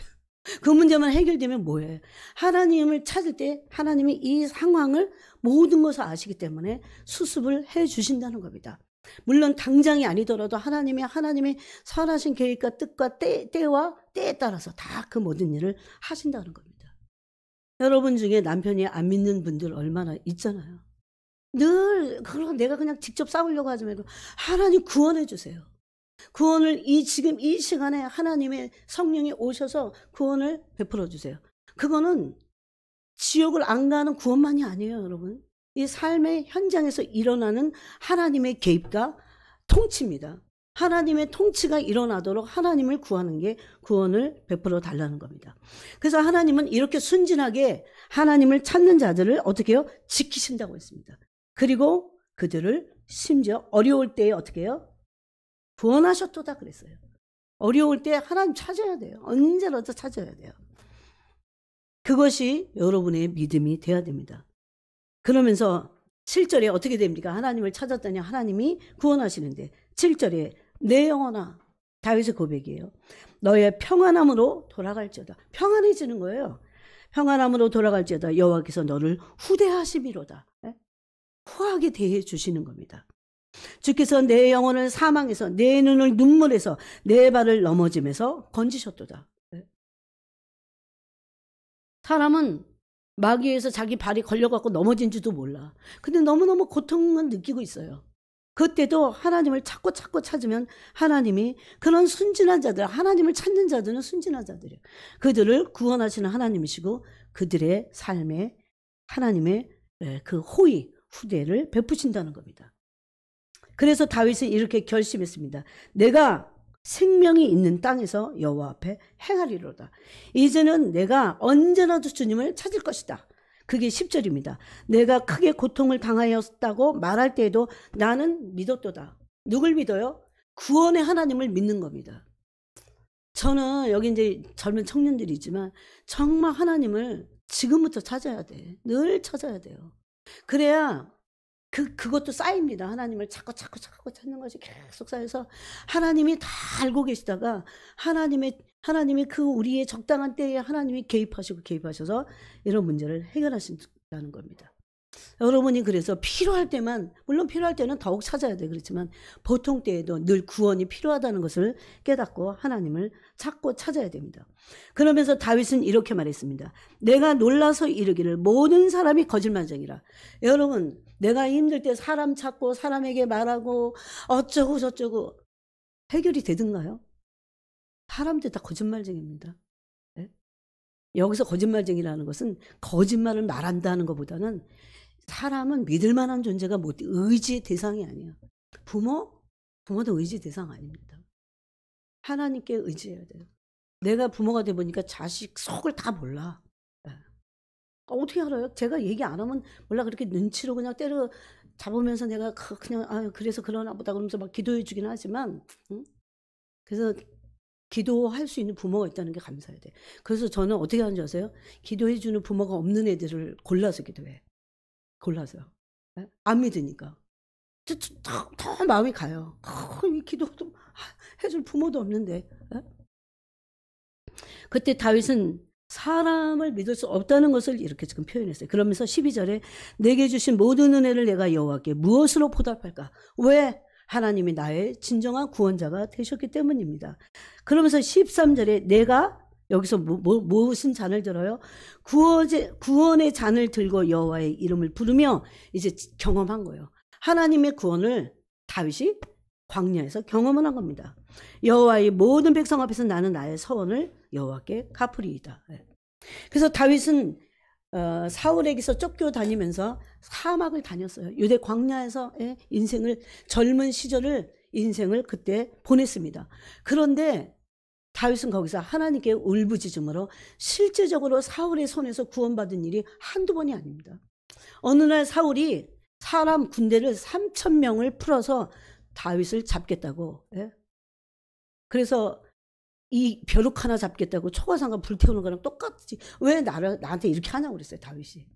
그 문제만 해결되면 뭐해. 하나님을 찾을 때 하나님이 이 상황을 모든 것을 아시기 때문에 수습을 해 주신다는 겁니다. 물론 당장이 아니더라도 하나님의 선하신 계획과 뜻과 때와 때에 따라서 다 그 모든 일을 하신다는 겁니다. 여러분 중에 남편이 안 믿는 분들 얼마나 있잖아요. 늘 그걸 내가 그냥 직접 싸우려고 하지 말고 하나님 구원해 주세요. 구원을 지금 이 시간에 하나님의 성령이 오셔서 구원을 베풀어 주세요. 그거는 지옥을 안 가는 구원만이 아니에요, 여러분. 이 삶의 현장에서 일어나는 하나님의 개입과 통치입니다. 하나님의 통치가 일어나도록 하나님을 구하는 게 구원을 베풀어 달라는 겁니다. 그래서 하나님은 이렇게 순진하게 하나님을 찾는 자들을 어떻게 해요? 지키신다고 했습니다. 그리고 그들을 심지어 어려울 때에 어떻게 해요? 구원하셨도다 그랬어요. 어려울 때 하나님 찾아야 돼요. 언제라도 찾아야 돼요. 그것이 여러분의 믿음이 돼야 됩니다. 그러면서 7절에 어떻게 됩니까? 하나님을 찾았더니 하나님이 구원하시는데 7절에 내 영혼아, 다윗의 고백이에요. 너의 평안함으로 돌아갈지어다. 평안해지는 거예요. 평안함으로 돌아갈지어다. 여호와께서 너를 후대하심이로다. 후하게 대해 주시는 겁니다. 주께서 내 영혼을 사망에서 내 눈을 눈물에서 내 발을 넘어짐에서 건지셨도다. 사람은 마귀에서 자기 발이 걸려갖고 넘어진지도 몰라. 근데 너무너무 고통은 느끼고 있어요. 그때도 하나님을 찾고 찾으면 하나님이 그런 순진한 자들, 하나님을 찾는 자들은 순진한 자들이에요. 그들을 구원하시는 하나님이시고 그들의 삶에 하나님의 그 호의, 후대를 베푸신다는 겁니다. 그래서 다윗은 이렇게 결심했습니다. 내가 생명이 있는 땅에서 여호와 앞에 행하리로다. 이제는 내가 언제나도 주님을 찾을 것이다. 그게 10절입니다. 내가 크게 고통을 당하였다고 말할 때에도 나는 믿었도다. 누굴 믿어요? 구원의 하나님을 믿는 겁니다. 저는 여기 이제 젊은 청년들이지만 정말 하나님을 지금부터 찾아야 돼. 늘 찾아야 돼요. 그래야 그것도 쌓입니다. 하나님을 찾고 찾는 것이 계속 쌓여서 하나님이 다 알고 계시다가 하나님이 그 우리의 적당한 때에 하나님이 개입하셔서 이런 문제를 해결하신다는 겁니다. 여러분이 그래서 필요할 때만, 물론 필요할 때는 더욱 찾아야 돼. 그렇지만 보통 때에도 늘 구원이 필요하다는 것을 깨닫고 하나님을 찾고 찾아야 됩니다. 그러면서 다윗은 이렇게 말했습니다. 내가 놀라서 이르기를 모든 사람이 거짓말쟁이라. 여러분, 내가 힘들 때 사람 찾고 사람에게 말하고 어쩌고 저쩌고 해결이 되든가요? 사람들 다 거짓말쟁이입니다. 네? 여기서 거짓말쟁이라는 것은 거짓말을 말한다는 것보다는 사람은 믿을 만한 존재가 못 돼. 의지의 대상이 아니야. 부모도 의지 대상 아닙니다. 하나님께 의지해야 돼요. 내가 부모가 돼 보니까 자식 속을 다 몰라. 네. 어떻게 알아요? 제가 얘기 안 하면 몰라 그렇게 눈치로 그냥 때려 잡으면서 내가 그냥 그래서 그러나 보다 그러면서 막 기도해 주긴 하지만 그래서 기도할 수 있는 부모가 있다는 게 감사해야 돼. 그래서 저는 어떻게 하는지 아세요? 기도해 주는 부모가 없는 애들을 골라서 기도해. 골라서요. 안 믿으니까. 더 마음이 가요. 이 기도도 해줄 부모도 없는데. 그때 다윗은 사람을 믿을 수 없다는 것을 이렇게 지금 표현했어요. 그러면서 12절에 내게 주신 모든 은혜를 내가 여호와께 무엇으로 보답할까? 왜? 하나님이 나의 진정한 구원자가 되셨기 때문입니다. 그러면서 13절에 내가 여기서 무슨 잔을 들어요? 구원의 잔을 들고 여호와의 이름을 부르며 이제 경험한 거예요. 하나님의 구원을 다윗이 광야에서 경험을 한 겁니다. 여호와의 모든 백성 앞에서 나는 나의 서원을 여호와께 갚으리이다. 그래서 다윗은 사울에게서 쫓겨다니면서 사막을 다녔어요. 유대 광야에서 젊은 시절을 인생을 그때 보냈습니다. 그런데 다윗은 거기서 하나님께 울부짖음으로 실제적으로 사울의 손에서 구원받은 일이 한두 번이 아닙니다. 어느 날 사울이 사람 군대를 3,000명을 풀어서 다윗을 잡겠다고. 그래서 이 벼룩 하나 잡겠다고 초가상과 불태우는 거랑 똑같지. 왜 나한테 이렇게 하냐고 그랬어요, 다윗이.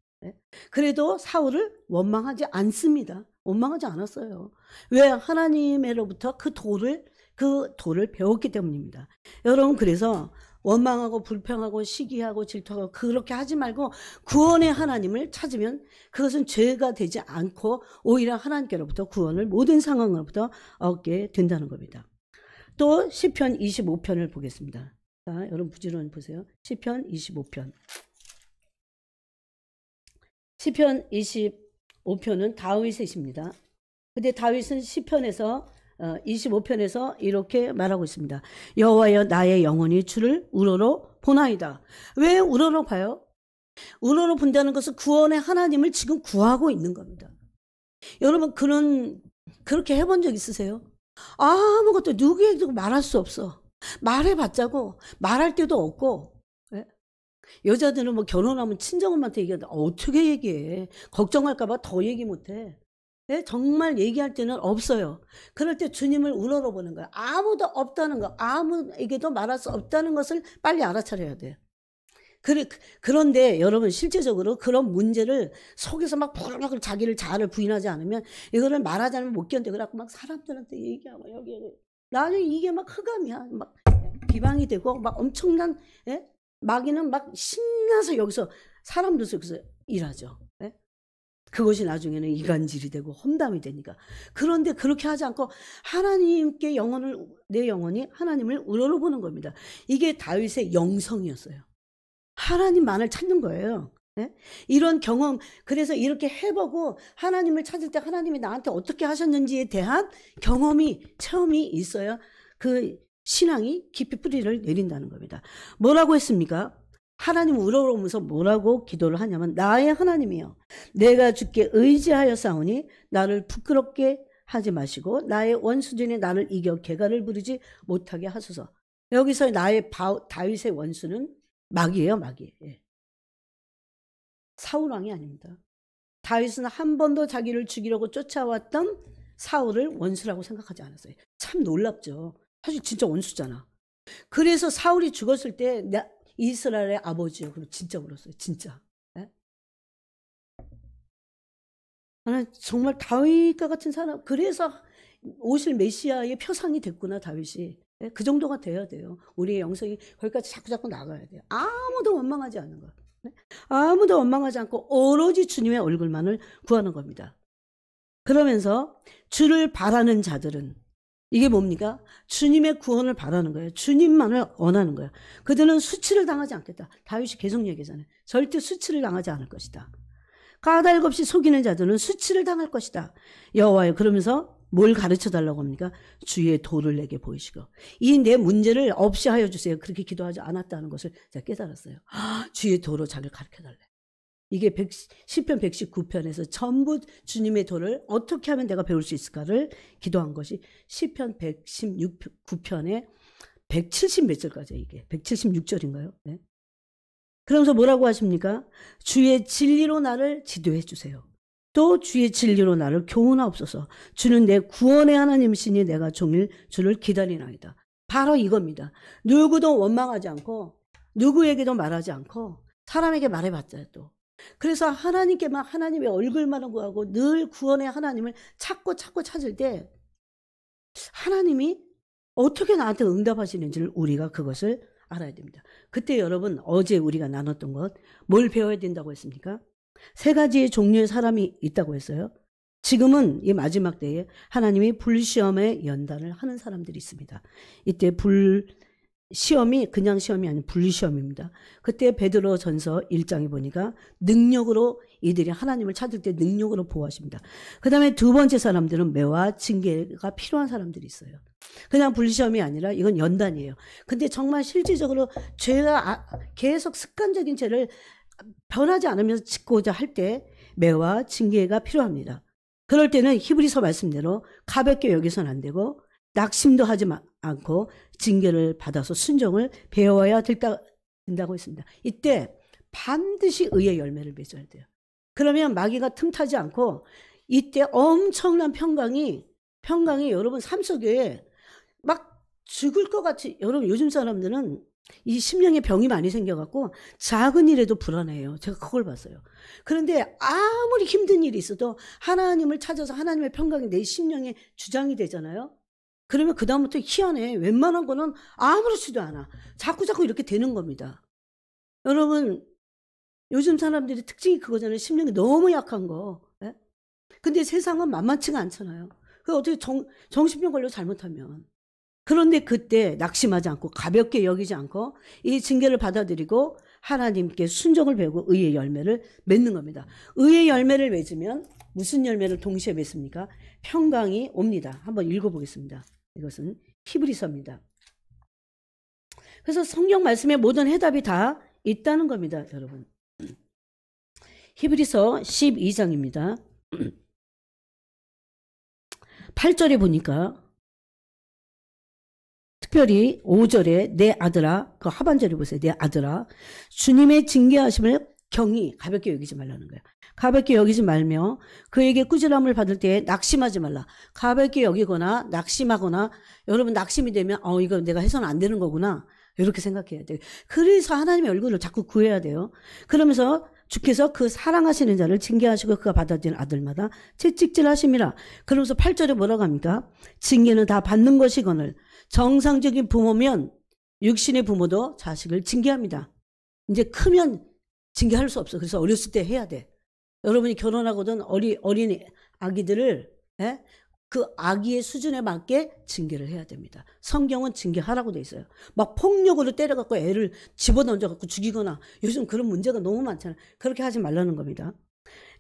그래도 사울을 원망하지 않습니다. 원망하지 않았어요. 왜? 하나님으로부터 그 돌을 배웠기 때문입니다. 여러분, 그래서 원망하고 불평하고 시기하고 질투하고 그렇게 하지 말고 구원의 하나님을 찾으면 그것은 죄가 되지 않고 오히려 하나님께로부터 구원을 모든 상황으로부터 얻게 된다는 겁니다. 또 시편 25편을 보겠습니다. 자, 여러분 부지런히 보세요. 시편 25편. 시편 25편은 다윗의 시입니다. 근데 다윗은 시편에서 25편에서 이렇게 말하고 있습니다. 여호와여 나의 영혼이 주를 우러러 보나이다. 왜 우러러 봐요? 우러러 본다는 것은 구원의 하나님을 지금 구하고 있는 겁니다. 여러분 그렇게 해본 적 있으세요? 아무것도 누구에게도 말할 수 없어. 말해봤자고 말할 데도 없고. 예? 여자들은 뭐 결혼하면 친정엄마한테 얘기하는데 어떻게 얘기해. 걱정할까봐 더 얘기 못해. 예? 정말 얘기할 때는 없어요. 그럴 때 주님을 우러러보는 거야. 아무도 없다는 거, 아무에게도 말할 수 없다는 것을 빨리 알아차려야 돼. 그런데 여러분 실제적으로 그런 문제를 속에서 막 부르르 자기를 자아를 부인하지 않으면 이거를 말하지 않으면 못 견뎌. 그래갖고 막 사람들한테 얘기하고 여기 나중에 이게 막 흑암이야. 막 비방이 되고 막 엄청난, 예? 마귀는 막 신나서 여기서 사람들 속에서 일하죠. 예? 그것이 나중에는 이간질이 되고 험담이 되니까. 그런데 그렇게 하지 않고 하나님께 내 영혼이 하나님을 우러러보는 겁니다. 이게 다윗의 영성이었어요. 하나님만을 찾는 거예요. 예? 이런 경험, 그래서 이렇게 해보고 하나님을 찾을 때 하나님이 나한테 어떻게 하셨는지에 대한 체험이 있어야 그 신앙이 깊이 뿌리를 내린다는 겁니다. 뭐라고 했습니까? 하나님 우러러오면서 뭐라고 기도를 하냐면, 나의 하나님이여, 내가 주께 의지하여 싸우니 나를 부끄럽게 하지 마시고 나의 원수전에 나를 이겨 개가를 부르지 못하게 하소서. 여기서 다윗의 원수는 마귀예요, 마귀. 예. 사울 왕이 아닙니다. 다윗은 한 번도 자기를 죽이려고 쫓아왔던 사울을 원수라고 생각하지 않았어요. 참 놀랍죠. 사실 진짜 원수잖아. 그래서 사울이 죽었을 때 이스라엘의 아버지요. 그리고 진짜 울었어요. 진짜. 예? 정말 다윗과 같은 사람, 그래서 오실 메시아의 표상이 됐구나, 다윗이. 예? 그 정도가 돼야 돼요. 우리의 영성이 거기까지 자꾸 나가야 돼요. 아무도 원망하지 않는 것. 예? 아무도 원망하지 않고 오로지 주님의 얼굴만을 구하는 겁니다. 그러면서 주를 바라는 자들은, 이게 뭡니까? 주님의 구원을 바라는 거예요. 주님만을 원하는 거예요. 그들은 수치를 당하지 않겠다. 다윗이 계속 얘기하잖아요. 절대 수치를 당하지 않을 것이다. 까닭 없이 속이는 자들은 수치를 당할 것이다. 여호와여, 그러면서 뭘 가르쳐 달라고 합니까? 주의 도를 내게 보이시고, 이 내 문제를 없이 하여 주세요. 그렇게 기도하지 않았다는 것을 제가 깨달았어요. 주의 도로 자기를 가르쳐 달래. 이게 시편 119편에서 전부 주님의 도를 어떻게 하면 내가 배울 수 있을까를 기도한 것이 시편 119편에 170 몇 절까지, 이게 176절인가요? 네. 그러면서 뭐라고 하십니까? 주의 진리로 나를 지도해 주세요. 또 주의 진리로 나를 교훈하옵소서. 주는 내 구원의 하나님이시니 내가 종일 주를 기다리나이다. 바로 이겁니다. 누구도 원망하지 않고 누구에게도 말하지 않고 사람에게 말해봤자 또. 그래서 하나님께만, 하나님의 얼굴만을 구하고 늘 구원의 하나님을 찾고 찾을 때 하나님이 어떻게 나한테 응답하시는지를 우리가 그것을 알아야 됩니다. 그때 여러분, 어제 우리가 나눴던 것, 뭘 배워야 된다고 했습니까? 3가지의 종류의 사람이 있다고 했어요. 지금은 이 마지막 때에 하나님이 불시험의 연단을 하는 사람들이 있습니다. 이때 시험이 그냥 시험이 아닌 불시험입니다. 그때 베드로전서 1장에 보니까 능력으로, 이들이 하나님을 찾을 때 능력으로 보호하십니다. 그 다음에 2번째 사람들은 매와 징계가 필요한 사람들이 있어요. 그냥 불시험이 아니라 이건 연단이에요. 근데 정말 실질적으로 죄가 계속 습관적인 죄를 변하지 않으면서 짓고자 할 때 매와 징계가 필요합니다. 그럴 때는 히브리서 말씀대로 가볍게 여기서는 안 되고 낙심도 하지 않고 징계를 받아서 순종을 배워야 된다고 했습니다. 이때 반드시 의의 열매를 맺어야 돼요. 그러면 마귀가 틈타지 않고 이때 엄청난 평강이 여러분 삶 속에 막 죽을 것 같이, 여러분 요즘 사람들은 이 심령에 병이 많이 생겨갖고 작은 일에도 불안해요. 제가 그걸 봤어요. 그런데 아무리 힘든 일이 있어도 하나님을 찾아서 하나님의 평강이 내 심령에 주장이 되잖아요. 그러면 그다음부터 희한해. 웬만한 거는 아무렇지도 않아. 자꾸 이렇게 되는 겁니다. 여러분, 요즘 사람들의 특징이 그거잖아요. 심령이 너무 약한 거. 예? 근데 세상은 만만치가 않잖아요. 그 어떻게 정신병 걸려 잘못하면. 그런데 그때 낙심하지 않고 가볍게 여기지 않고 이 징계를 받아들이고 하나님께 순종을 배우고 의의 열매를 맺는 겁니다. 의의 열매를 맺으면 무슨 열매를 동시에 맺습니까? 평강이 옵니다. 한번 읽어보겠습니다. 이것은 히브리서입니다. 그래서 성경 말씀에 모든 해답이 다 있다는 겁니다, 여러분. 히브리서 12장입니다. 8절에 보니까 특별히 5절에 내 아들아, 그 하반절에 보세요. 내 아들아, 주님의 징계하심을 경히 가볍게 여기지 말라는 거예요. 가볍게 여기지 말며 그에게 꾸지람을 받을 때 낙심하지 말라. 가볍게 여기거나 낙심하거나, 여러분 낙심이 되면 이거 내가 해서는 안 되는 거구나, 이렇게 생각해야 돼요. 그래서 하나님의 얼굴을 자꾸 구해야 돼요. 그러면서 주께서 그 사랑하시는 자를 징계하시고 그가 받아들인 아들마다 채찍질하심이라. 그러면서 8절에 뭐라고 합니까? 징계는 다 받는 것이거늘 정상적인 부모면 육신의 부모도 자식을 징계합니다. 이제 크면 징계할 수 없어. 그래서 어렸을 때 해야 돼. 여러분이 결혼하거든 어린 아기들을, 그 아기의 수준에 맞게 징계를 해야 됩니다. 성경은 징계하라고 돼 있어요. 막 폭력으로 때려갖고 애를 집어던져갖고 죽이거나, 요즘 그런 문제가 너무 많잖아요. 그렇게 하지 말라는 겁니다.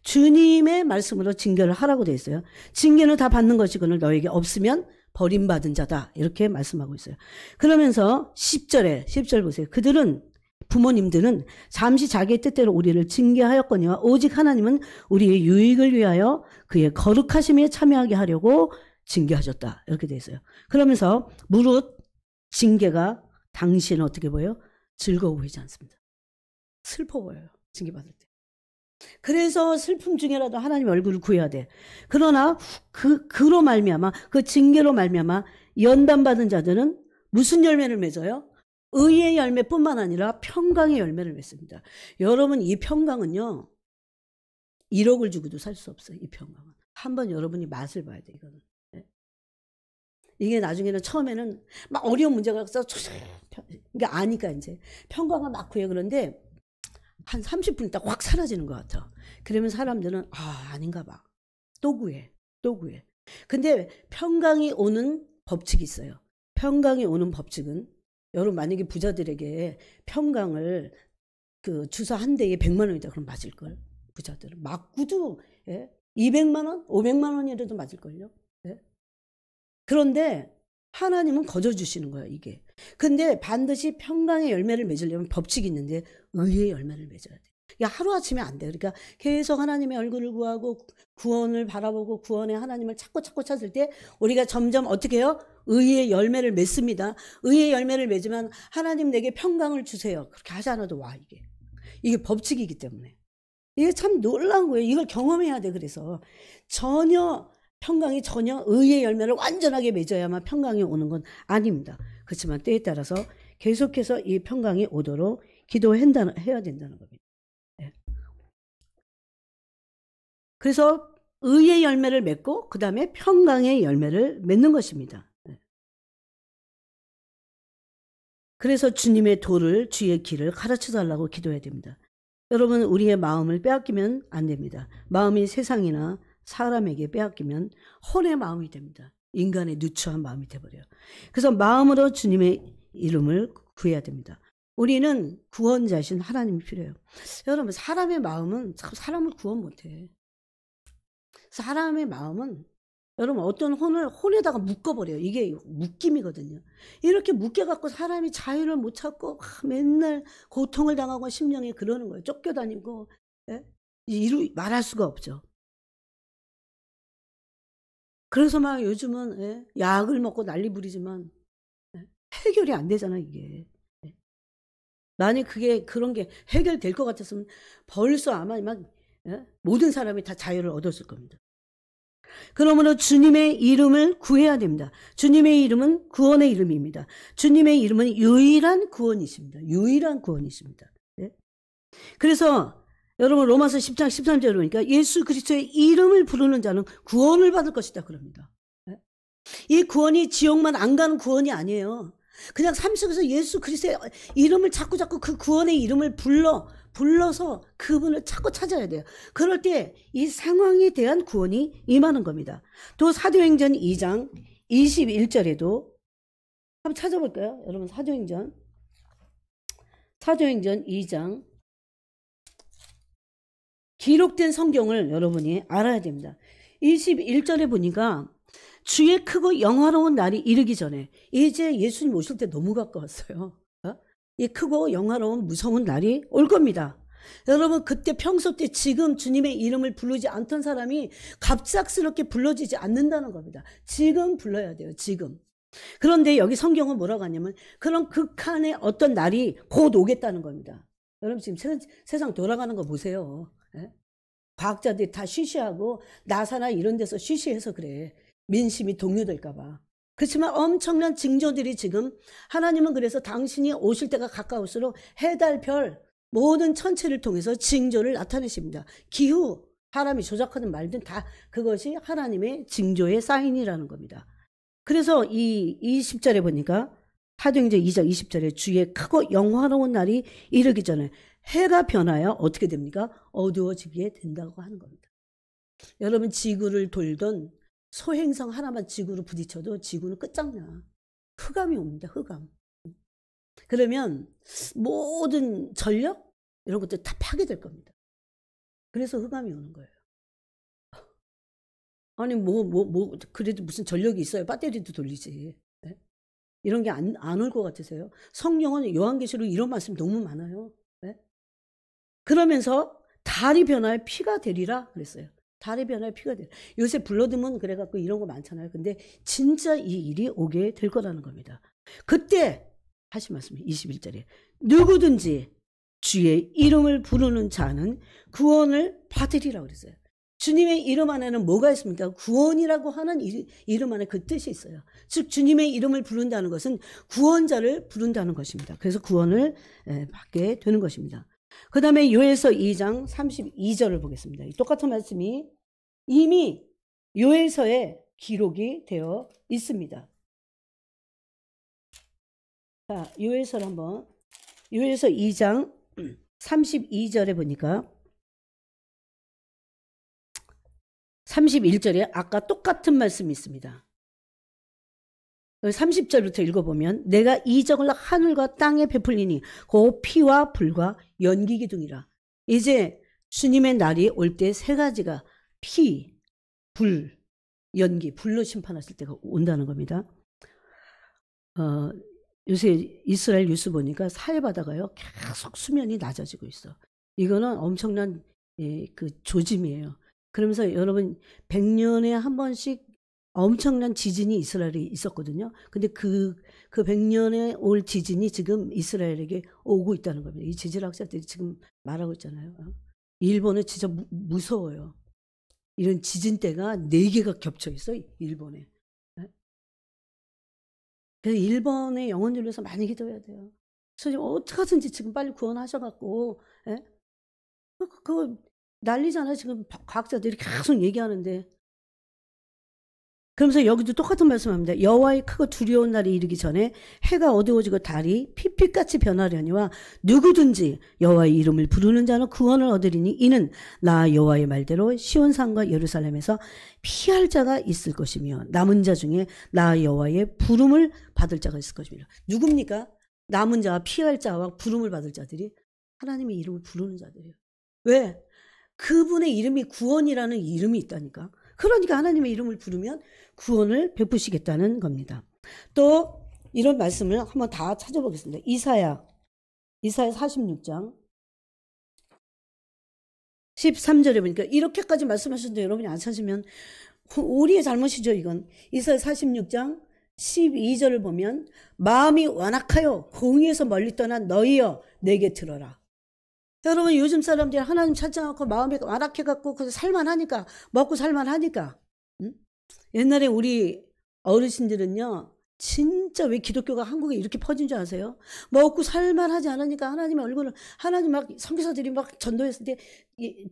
주님의 말씀으로 징계를 하라고 돼 있어요. 징계는 다 받는 것이거늘 너에게 없으면 버림받은 자다, 이렇게 말씀하고 있어요. 그러면서 10절 보세요. 부모님들은 잠시 자기의 뜻대로 우리를 징계하였거니와 오직 하나님은 우리의 유익을 위하여 그의 거룩하심에 참여하게 하려고 징계하셨다, 이렇게 돼 있어요. 그러면서 무릇 징계가 당신은 어떻게 보여요? 즐거워 보이지 않습니다. 슬퍼 보여요, 징계받을 때. 그래서 슬픔 중에라도 하나님 얼굴을 구해야 돼. 그러나 그로 말미암아, 그 징계로 말미암아 연단받은 자들은 무슨 열매를 맺어요? 의의 열매뿐만 아니라 평강의 열매를 맺습니다. 여러분, 이 평강은요, 1억을 주고도 살 수 없어요. 이 평강은 한번 여러분이 맛을 봐야 돼. 이거는, 이게 나중에는, 처음에는 막 어려운 문제가 있어, 그러니까 아니까 이제 평강을 막 구해. 그런데 한 30분 있다 확 사라지는 것 같아. 그러면 사람들은 아닌가 봐, 또 구해. 근데 평강이 오는 법칙이 있어요. 평강이 오는 법칙은, 여러분 만약에 부자들에게 평강을 그 주사 한 대에 100만 원이다 그럼 맞을걸. 부자들은 맞고도 200만 원, 500만 원이라도 맞을걸요. 그런데 하나님은 거저 주시는 거야, 이게. 근데 반드시 평강의 열매를 맺으려면 법칙이 있는데 의의 열매를 맺어야 돼. 하루아침에 안 돼. 그러니까 계속 하나님의 얼굴을 구하고 구원을 바라보고 구원의 하나님을 찾고 찾을 때 우리가 점점 어떻게 해요? 의의 열매를 맺습니다. 의의 열매를 맺으면 하나님 내게 평강을 주세요, 그렇게 하지 않아도 와. 이게 법칙이기 때문에. 이게 참 놀라운 거예요. 이걸 경험해야 돼. 그래서 평강이 전혀 의의 열매를 완전하게 맺어야만 평강이 오는 건 아닙니다. 그렇지만 때에 따라서 계속해서 이 평강이 오도록 기도해야 된다는 겁니다. 그래서 의의 열매를 맺고 그 다음에 평강의 열매를 맺는 것입니다. 그래서 주님의 도를, 주의 길을 가르쳐달라고 기도해야 됩니다. 여러분, 우리의 마음을 빼앗기면 안 됩니다. 마음이 세상이나 사람에게 빼앗기면 혼의 마음이 됩니다. 인간의 누추한 마음이 돼버려요. 그래서 마음으로 주님의 이름을 구해야 됩니다. 우리는 구원자신 하나님이 필요해요. 여러분, 사람의 마음은 사람을 구원 못해. 사람의 마음은, 여러분, 어떤 혼에다가 묶어버려요. 이게 묶임이거든요. 이렇게 묶여갖고 사람이 자유를 못 찾고 맨날 고통을 당하고 심령에 그러는 거예요. 쫓겨다니고, 말할 수가 없죠. 그래서 막 요즘은 약을 먹고 난리 부리지만 해결이 안 되잖아, 이게. 만약 그런 게 해결될 것 같았으면 벌써 아마 모든 사람이 다 자유를 얻었을 겁니다. 그러므로 주님의 이름을 구해야 됩니다. 주님의 이름은 구원의 이름입니다. 주님의 이름은 유일한 구원이십니다. 유일한 구원이십니다. 그래서 여러분, 로마서 10장 13절에 보니까 예수 그리스도의 이름을 부르는 자는 구원을 받을 것이다 그럽니다. 이 구원이 지옥만 안 가는 구원이 아니에요. 그냥 삶 속에서 예수 그리스도의 이름을 자꾸 그 구원의 이름을 불러서 그분을 자꾸 찾아야 돼요. 그럴 때 이 상황에 대한 구원이 임하는 겁니다. 또 사도행전 2장 21절에도 한번 찾아볼까요? 여러분, 사도행전 2장 기록된 성경을 여러분이 알아야 됩니다. 21절에 보니까 주의 크고 영화로운 날이 이르기 전에, 이제 예수님 오실 때 너무 가까웠어요. 이 크고 영화로운 무서운 날이 올 겁니다. 여러분, 그때 평소 때 지금 주님의 이름을 부르지 않던 사람이 갑작스럽게 불러지지 않는다는 겁니다. 지금 불러야 돼요. 지금. 그런데 여기 성경은 뭐라고 하냐면 그런 극한의 어떤 날이 곧 오겠다는 겁니다. 여러분 지금 세상 돌아가는 거 보세요. 예? 과학자들이 다 쉬쉬하고 나사나 이런 데서 쉬쉬해서 그래. 민심이 동요될까 봐. 그렇지만 엄청난 징조들이 지금 하나님은 그래서 당신이 오실 때가 가까울수록 해, 달, 별 모든 천체를 통해서 징조를 나타내십니다. 기후, 사람이 조작하는 말든 다 그것이 하나님의 징조의 사인이라는 겁니다. 그래서 이 20절에 보니까 사도행전 2장 20절에 주의 크고 영화로운 날이 이르기 전에 해가 변하여 어떻게 됩니까? 어두워지게 된다고 하는 겁니다. 여러분 지구를 돌던 소행성 하나만 지구로 부딪혀도 지구는 끝장나. 흑암이 옵니다. 흑암. 그러면 모든 전력 이런 것들 다 파괴될 겁니다. 그래서 흑암이 오는 거예요. 아니 그래도 무슨 전력이 있어요. 배터리도 돌리지. 네? 이런 게 안 올 것 같으세요? 성경은 요한계시록 이런 말씀 너무 많아요. 네? 그러면서 달이 변하여 피가 되리라 그랬어요. 달이 변하여 피가 되리라. 요새 블러드문 그래갖고 이런 거 많잖아요. 근데 진짜 이 일이 오게 될 거라는 겁니다. 그때 다시 말씀해 21절에 누구든지 주의 이름을 부르는 자는 구원을 받으리라 그랬어요. 주님의 이름 안에는 뭐가 있습니까? 구원이라고 하는 이름 안에 그 뜻이 있어요. 즉 주님의 이름을 부른다는 것은 구원자를 부른다는 것입니다. 그래서 구원을 받게 되는 것입니다. 그 다음에 요엘서 2장 32절을 보겠습니다. 똑같은 말씀이 이미 요엘서에 기록이 되어 있습니다. 자, 요엘서 2장 32절에 보니까 31절에 아까 똑같은 말씀이 있습니다. 30절부터 읽어보면 내가 이적을 하늘과 땅에 베풀리니 그 피와 불과 연기 기둥이라. 이제 주님의 날이 올 때 세 가지가 피, 불, 연기, 불로 심판하실 때가 온다는 겁니다. 요새 이스라엘 뉴스 보니까 사해바다가요 계속 수면이 낮아지고 있어. 이거는 엄청난 그 조짐이에요. 그러면서 여러분 100년에 한 번씩 엄청난 지진이 이스라엘에 있었거든요. 근데 그 100년에 올 지진이 지금 이스라엘에게 오고 있다는 겁니다. 이 지질학자들이 지금 말하고 있잖아요. 일본은 진짜 무서워요. 이런 지진대가 4개가 겹쳐 있어 일본에. 그래서 일본의 영혼을 위해서 많이 기도해야 돼요. 그래서 어떡하든지 지금 빨리 구원하셔갖고 그거 난리잖아요. 지금 과학자들이 계속 얘기하는데. 그러면서 여기도 똑같은 말씀합니다. 여호와의 크고 두려운 날이 이르기 전에 해가 어두워지고 달이 핏빛같이 변하려니와 누구든지 여호와의 이름을 부르는 자는 구원을 얻으리니 이는 나 여호와의 말대로 시온산과 예루살렘에서 피할 자가 있을 것이며 남은 자 중에 나 여호와의 부름을 받을 자가 있을 것입니다. 누굽니까? 남은 자와 피할 자와 부름을 받을 자들이 하나님의 이름을 부르는 자들이에요. 왜? 그분의 이름이 구원이라는 이름이 있다니까. 그러니까 하나님의 이름을 부르면 구원을 베푸시겠다는 겁니다. 또 이런 말씀을 한번 다 찾아보겠습니다. 이사야 46장 13절에 보니까 이렇게까지 말씀하셨는데 여러분이 안 찾으면 우리의 잘못이죠. 이건 이사야 46장 12절을 보면 마음이 완악하여 공의에서 멀리 떠난 너희여 내게 들어라. 여러분 요즘 사람들이 하나님 찾지 않고 마음이 완악해갖고 그래서 살만하니까 먹고 살만하니까 옛날에 우리 어르신들은요 진짜 왜 기독교가 한국에 이렇게 퍼진 줄 아세요? 먹고 살만하지 않으니까 하나님의 얼굴을 하나님 막 선교사들이 막 전도했을 때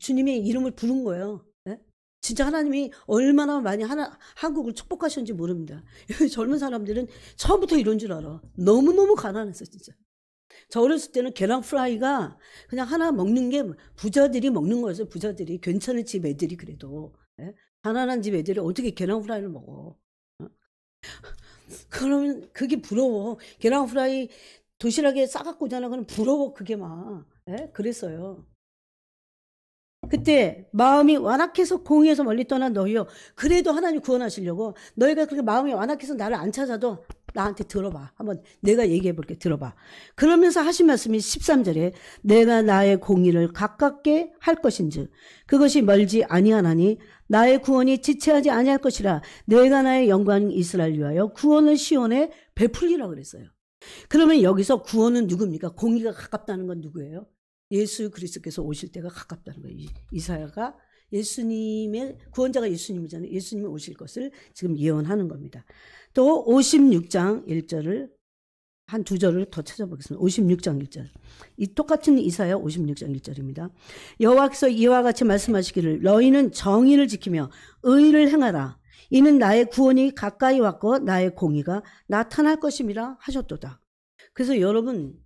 주님의 이름을 부른 거예요. 네? 진짜 하나님이 얼마나 많이 한국을 축복하셨는지 모릅니다. 젊은 사람들은 처음부터 이런 줄 알아. 너무너무 가난했어 진짜. 저 어렸을 때는 계란 프라이가 그냥 하나 먹는 게 부자들이 먹는 거였어요. 부자들이. 괜찮은 집 애들이 그래도. 예? 가난한 집 애들이 어떻게 계란 프라이를 먹어. 그러면 그게 부러워. 계란 프라이 도시락에 싸갖고 오잖아. 그럼 부러워 그게 막. 예? 그랬어요. 그때 마음이 완악해서 공의에서 멀리 떠난 너희여 그래도 하나님 구원하시려고 너희가 그렇게 마음이 완악해서 나를 안 찾아도 나한테 들어봐. 한번 내가 얘기해 볼게. 들어봐. 그러면서 하신 말씀이 13절에 내가 나의 공의를 가깝게 할 것인즉 그것이 멀지 아니하나니 나의 구원이 지체하지 아니할 것이라. 내가 나의 영광 이스라엘 위하여 구원을 시온에 베풀리라 그랬어요. 그러면 여기서 구원은 누굽니까? 공의가 가깝다는 건 누구예요? 예수 그리스도께서 오실 때가 가깝다는 거예요. 이사야가 예수님의 구원자가 예수님이잖아요. 예수님이 오실 것을 지금 예언하는 겁니다. 또 56장 1절을 한 두 절을 더 찾아보겠습니다. 56장 1절. 이 똑같은 이사야 56장 1절입니다. 여호와께서 이와 같이 말씀하시기를 너희는 정의를 지키며 의를 행하라. 이는 나의 구원이 가까이 왔고 나의 공의가 나타날 것임이라 하셨도다. 그래서 여러분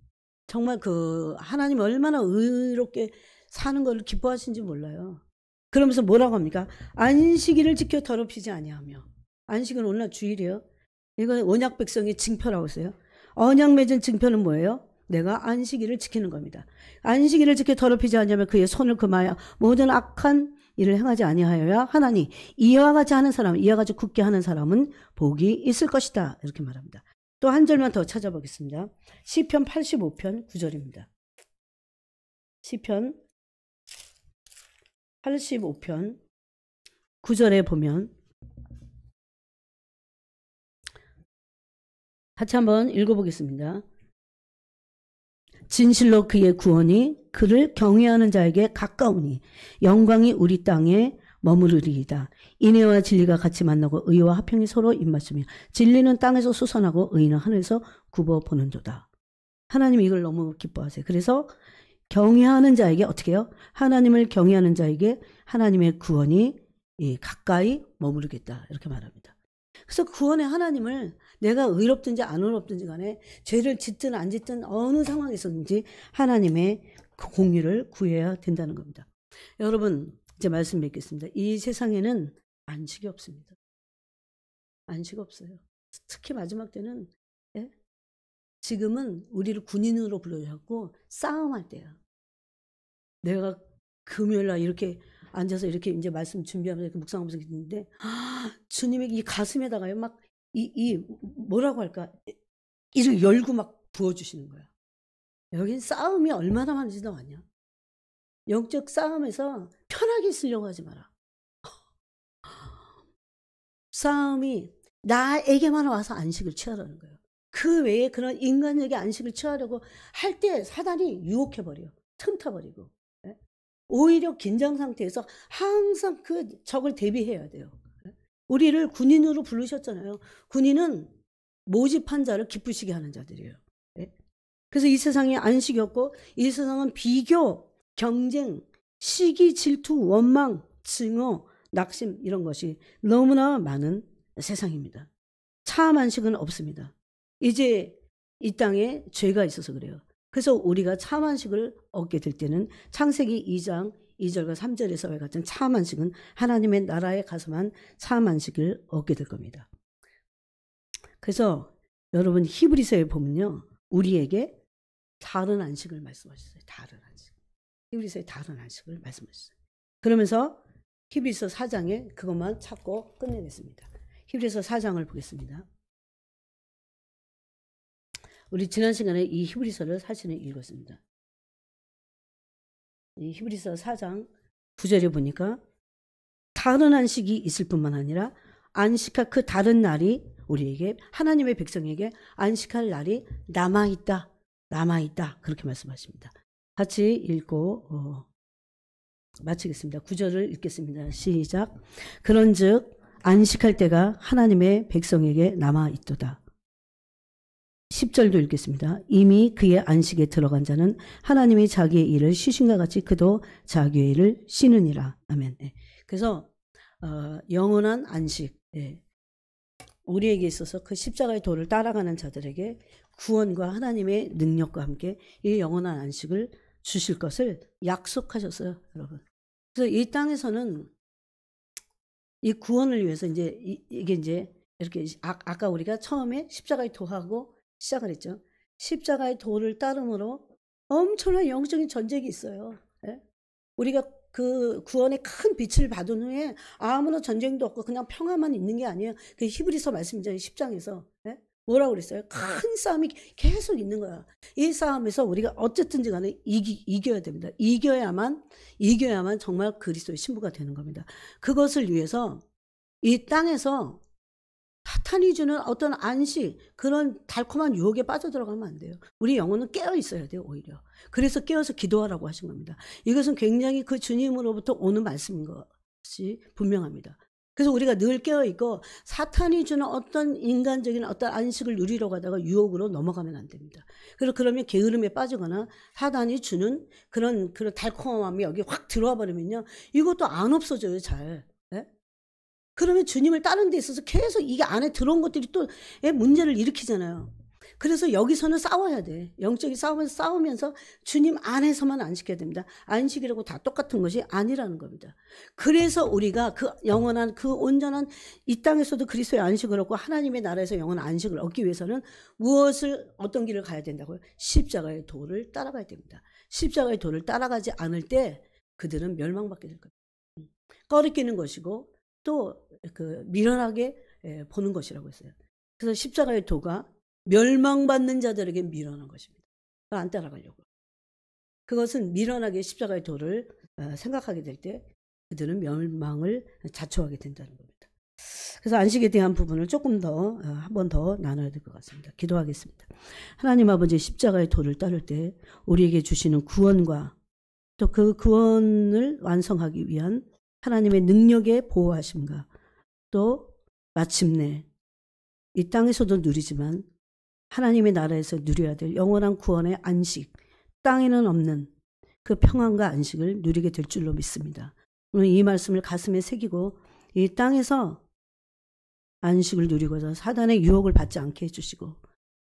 정말 그 하나님 얼마나 의롭게 사는 걸 기뻐하시는지 몰라요. 그러면서 뭐라고 합니까? 안식일을 지켜 더럽히지 아니하며. 안식은 오늘날 주일이에요. 이거 언약 백성의 징표라고 했어요. 언약 맺은 증표는 뭐예요? 내가 안식일을 지키는 겁니다. 안식일을 지켜 더럽히지 않으면 그의 손을 금하여 모든 악한 일을 행하지 아니하여야 하나니 이와 같이 하는 사람, 이와 같이 굳게 하는 사람은 복이 있을 것이다. 이렇게 말합니다. 또 한 절만 더 찾아보겠습니다. 시편 85편 9절입니다. 시편 85편 9절에 보면 같이 한번 읽어보겠습니다. 진실로 그의 구원이 그를 경외하는 자에게 가까우니 영광이 우리 땅에 머무르리이다. 인애와 진리가 같이 만나고 의와 화평이 서로 입맞추며 진리는 땅에서 솟아나고 의는 하늘에서 굽어보는도다. 하나님이 이걸 너무 기뻐하세요. 그래서 경외하는 자에게 어떻게 해요? 하나님을 경외하는 자에게 하나님의 구원이 가까이 머무르겠다. 이렇게 말합니다. 그래서 구원의 하나님을 내가 의롭든지 안 의롭든지 간에 죄를 짓든 안 짓든 어느 상황에서든지 하나님의 공의를 구해야 된다는 겁니다. 여러분 이제 말씀 맺겠습니다. 이 세상에는 안식이 없습니다. 안식 없어요. 특히 마지막 때는 지금은 우리를 군인으로 불러주셨고 싸움할 때야. 내가 금요일날 이렇게 앉아서 이렇게 이제 말씀 준비하면서 이렇게 묵상하면서 있는데 주님이 이 가슴에다가요 막 뭐라고 할까 이를 열고 막 부어주시는 거야. 여긴 싸움이 얼마나 많은지도 아냐. 영적 싸움에서 편하게 있으려고 하지 마라. 싸움이 나에게만 와서 안식을 취하라는 거예요. 그 외에 그런 인간에게 안식을 취하려고 할 때 사단이 유혹해버려. 틈타버리고. 오히려 긴장 상태에서 항상 그 적을 대비해야 돼요. 우리를 군인으로 부르셨잖아요. 군인은 모집한 자를 기쁘시게 하는 자들이에요. 그래서 이 세상에 안식이 없고 이 세상은 비교, 경쟁, 시기, 질투, 원망, 증오, 낙심 이런 것이 너무나 많은 세상입니다. 참 안식은 없습니다. 이제 이 땅에 죄가 있어서 그래요. 그래서 우리가 참 안식을 얻게 될 때는 창세기 2장 2절과 3절에서와 같은 참 안식은 하나님의 나라에 가서만 참 안식을 얻게 될 겁니다. 그래서 여러분 히브리서에 보면요. 우리에게 다른 안식을 말씀하셨어요. 다른 안식. 히브리서에 다른 안식을 말씀하셨어요. 그러면서 히브리서 4장에 그것만 찾고 끝내겠습니다. 히브리서 4장을 보겠습니다. 우리 지난 시간에 이 히브리서를 사실은 읽었습니다. 이 히브리서 4장 9절에 보니까 다른 안식이 있을 뿐만 아니라 안식할 그 다른 날이 우리에게 하나님의 백성에게 안식할 날이 남아있다. 그렇게 말씀하십니다. 같이 읽고 마치겠습니다. 9절을 읽겠습니다. 시작. 그런즉 안식할 때가 하나님의 백성에게 남아있도다. 10절도 읽겠습니다. 이미 그의 안식에 들어간 자는 하나님이 자기의 일을 쉬신과 같이 그도 자기의 일을 쉬느니라. 아멘. 그래서 영원한 안식, 우리에게 있어서 그 십자가의 도를 따라가는 자들에게 구원과 하나님의 능력과 함께 이 영원한 안식을 주실 것을 약속하셨어요, 여러분. 그래서 이 땅에서는 이 구원을 위해서 이게 이제 이렇게 아까 우리가 처음에 십자가의 도하고 시작을 했죠. 십자가의 도를 따름으로 엄청난 영적인 전쟁이 있어요. 우리가 그 구원의 큰 빛을 받은 후에 아무런 전쟁도 없고 그냥 평화만 있는 게 아니에요. 그 히브리서 말씀이죠. 10장에서. 뭐라고 그랬어요? 큰 싸움이 계속 있는 거야. 이 싸움에서 우리가 어쨌든지 간에 이겨야 됩니다. 이겨야만 정말 그리스도의 신부가 되는 겁니다. 그것을 위해서 이 땅에서 사탄이 주는 어떤 안식, 그런 달콤한 유혹에 빠져들어가면 안 돼요. 우리 영혼은 깨어 있어야 돼요, 오히려. 그래서 깨어서 기도하라고 하신 겁니다. 이것은 굉장히 그 주님으로부터 오는 말씀인 것이 분명합니다. 그래서 우리가 늘 깨어있고 사탄이 주는 어떤 인간적인 어떤 안식을 누리러 가다가 유혹으로 넘어가면 안 됩니다. 그러면 게으름에 빠지거나 사탄이 주는 그런 달콤함이 여기 확 들어와 버리면요, 이것도 안 없어져요, 잘. 네? 그러면 주님을 따르는 데 있어서 계속 이게 안에 들어온 것들이 또 문제를 일으키잖아요. 그래서 여기서는 싸워야 돼. 영적인 싸우면서 주님 안에서만 안식해야 됩니다. 안식이라고 다 똑같은 것이 아니라는 겁니다. 그래서 우리가 그 영원한, 그 온전한 이 땅에서도 그리스도의 안식을 얻고 하나님의 나라에서 영원한 안식을 얻기 위해서는 어떤 길을 가야 된다고요? 십자가의 도를 따라가야 됩니다. 십자가의 도를 따라가지 않을 때 그들은 멸망받게 될 겁니다. 꺼리끼는 것이고 또 미련하게 보는 것이라고 했어요. 그래서 십자가의 도가 멸망받는 자들에게 미련한 것입니다. 안 따라가려고. 그것은 미련하게 십자가의 도를 생각하게 될 때 그들은 멸망을 자초하게 된다는 겁니다. 그래서 안식에 대한 부분을 조금 더 한 번 더 나눠야 될 것 같습니다. 기도하겠습니다. 하나님 아버지, 십자가의 도를 따를 때 우리에게 주시는 구원과 또 그 구원을 완성하기 위한 하나님의 능력의 보호하심과 또 마침내 이 땅에서도 누리지만 하나님의 나라에서 누려야 될 영원한 구원의 안식, 땅에는 없는 그 평안과 안식을 누리게 될 줄로 믿습니다. 오늘 이 말씀을 가슴에 새기고 이 땅에서 안식을 누리고자 사단의 유혹을 받지 않게 해주시고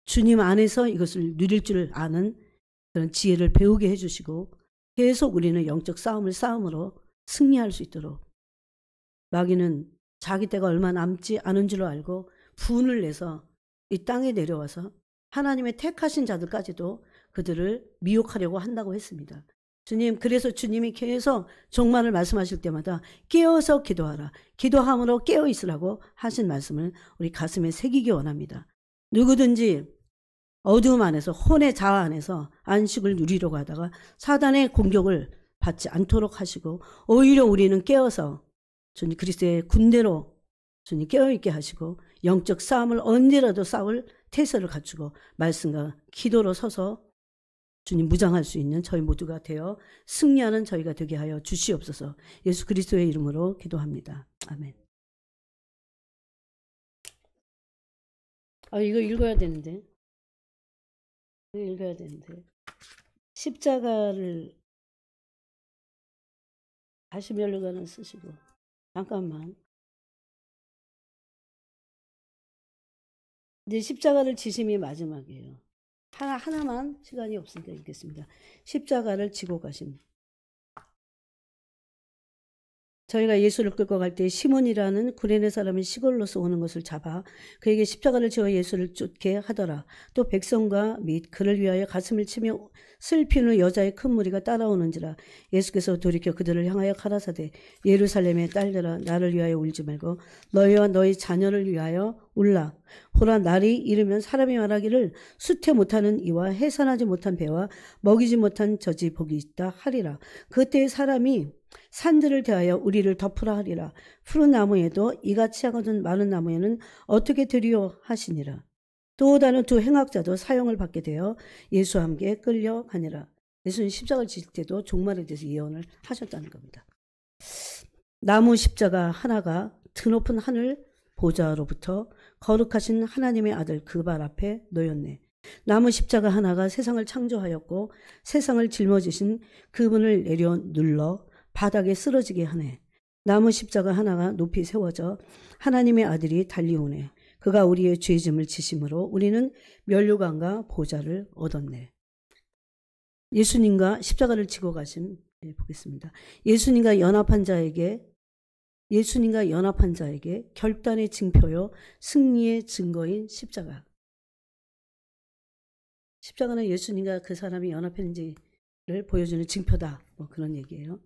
주님 안에서 이것을 누릴 줄 아는 그런 지혜를 배우게 해주시고 계속 우리는 영적 싸움으로 승리할 수 있도록, 마귀는 자기 때가 얼마 남지 않은 줄로 알고 분을 내서 이 땅에 내려와서 하나님의 택하신 자들까지도 그들을 미혹하려고 한다고 했습니다. 주님, 그래서 주님이 계속 종말을 말씀하실 때마다 깨어서 기도하라, 기도함으로 깨어 있으라고 하신 말씀을 우리 가슴에 새기기 원합니다. 누구든지 어두움 안에서, 혼의 자아 안에서 안식을 누리려고 하다가 사단의 공격을 받지 않도록 하시고 오히려 우리는 깨어서 주님 그리스도의 군대로 주님 깨어있게 하시고 영적 싸움을 언제라도 싸울 태세를 갖추고 말씀과 기도로 서서 주님 무장할 수 있는 저희 모두가 되어 승리하는 저희가 되게 하여 주시옵소서. 예수 그리스도의 이름으로 기도합니다. 아멘. 이거 읽어야 되는데. 십자가를 다시 멸류관을 쓰시고 잠깐만. 이제 십자가를 지심이 마지막이에요. 하나만 시간이 없으니까 읽겠습니다. 십자가를 지고 가심. 저희가 예수를 끌고 갈 때 시몬이라는 구레네 사람이 시골로서 오는 것을 잡아 그에게 십자가를 지어 예수를 쫓게 하더라. 또 백성과 및 그를 위하여 가슴을 치며 슬피는 여자의 큰 무리가 따라오는지라. 예수께서 돌이켜 그들을 향하여 가라사대 예루살렘의 딸들아, 나를 위하여 울지 말고 너희와 너희 자녀를 위하여 울라. 보라, 날이 이르면 사람이 말하기를 수태 못하는 이와 해산하지 못한 배와 먹이지 못한 젖이 복이 있다 하리라. 그때의 사람이 산들을 대하여 우리를 덮으라 하리라. 푸른 나무에도 이같이 하거든 많은 나무에는 어떻게 되리요 하시니라. 또 다른 두 행악자도 사형을 받게 되어 예수와 함께 끌려가니라. 예수는 십자가를 질 때도 종말에 대해서 예언을 하셨다는 겁니다. 나무 십자가 하나가 드높은 하늘 보좌로부터 거룩하신 하나님의 아들 그 발 앞에 놓였네. 나무 십자가 하나가 세상을 창조하였고 세상을 짊어지신 그분을 내려 눌러 바닥에 쓰러지게 하네. 나무 십자가 하나가 높이 세워져 하나님의 아들이 달려오네. 그가 우리의 죄짐을 지심으로 우리는 면류관과 보좌를 얻었네. 예수님과 십자가를 지고 가심 보겠습니다. 예수님과 연합한 자에게 결단의 징표요 승리의 증거인 십자가. 십자가는 예수님과 그 사람이 연합했는지를 보여주는 징표다. 그런 얘기예요.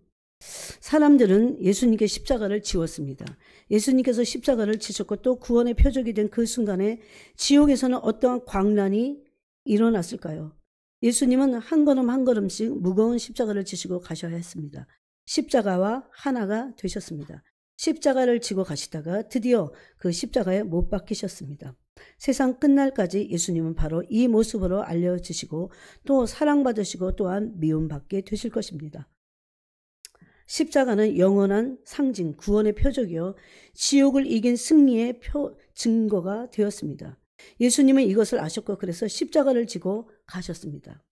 사람들은 예수님께 십자가를 지웠습니다. 예수님께서 십자가를 지셨고 또 구원의 표적이 된 그 순간에 지옥에서는 어떠한 광란이 일어났을까요? 예수님은 한 걸음 한 걸음씩 무거운 십자가를 지시고 가셔야 했습니다. 십자가와 하나가 되셨습니다. 십자가를 지고 가시다가 드디어 그 십자가에 못 박히셨습니다. 세상 끝날까지 예수님은 바로 이 모습으로 알려지시고 또 사랑받으시고 또한 미움받게 되실 것입니다. 십자가는 영원한 상징, 구원의 표적이요 지옥을 이긴 승리의 증거가 되었습니다. 예수님은 이것을 아셨고 그래서 십자가를 지고 가셨습니다.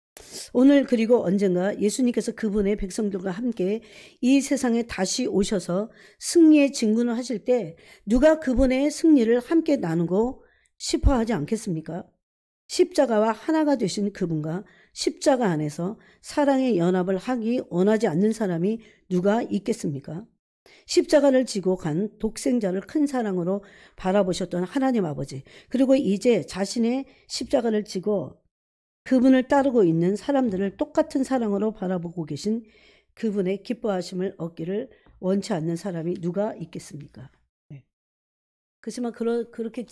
오늘 그리고 언젠가 예수님께서 그분의 백성들과 함께 이 세상에 다시 오셔서 승리의 진군을 하실 때 누가 그분의 승리를 함께 나누고 싶어 하지 않겠습니까? 십자가와 하나가 되신 그분과 십자가 안에서 사랑의 연합을 하기 원하지 않는 사람이 누가 있겠습니까? 십자가를 지고 간 독생자를 큰 사랑으로 바라보셨던 하나님 아버지, 그리고 이제 자신의 십자가를 지고 그분을 따르고 있는 사람들을 똑같은 사랑으로 바라보고 계신 그분의 기뻐하심을 얻기를 원치 않는 사람이 누가 있겠습니까? 네. 그렇지만 그렇게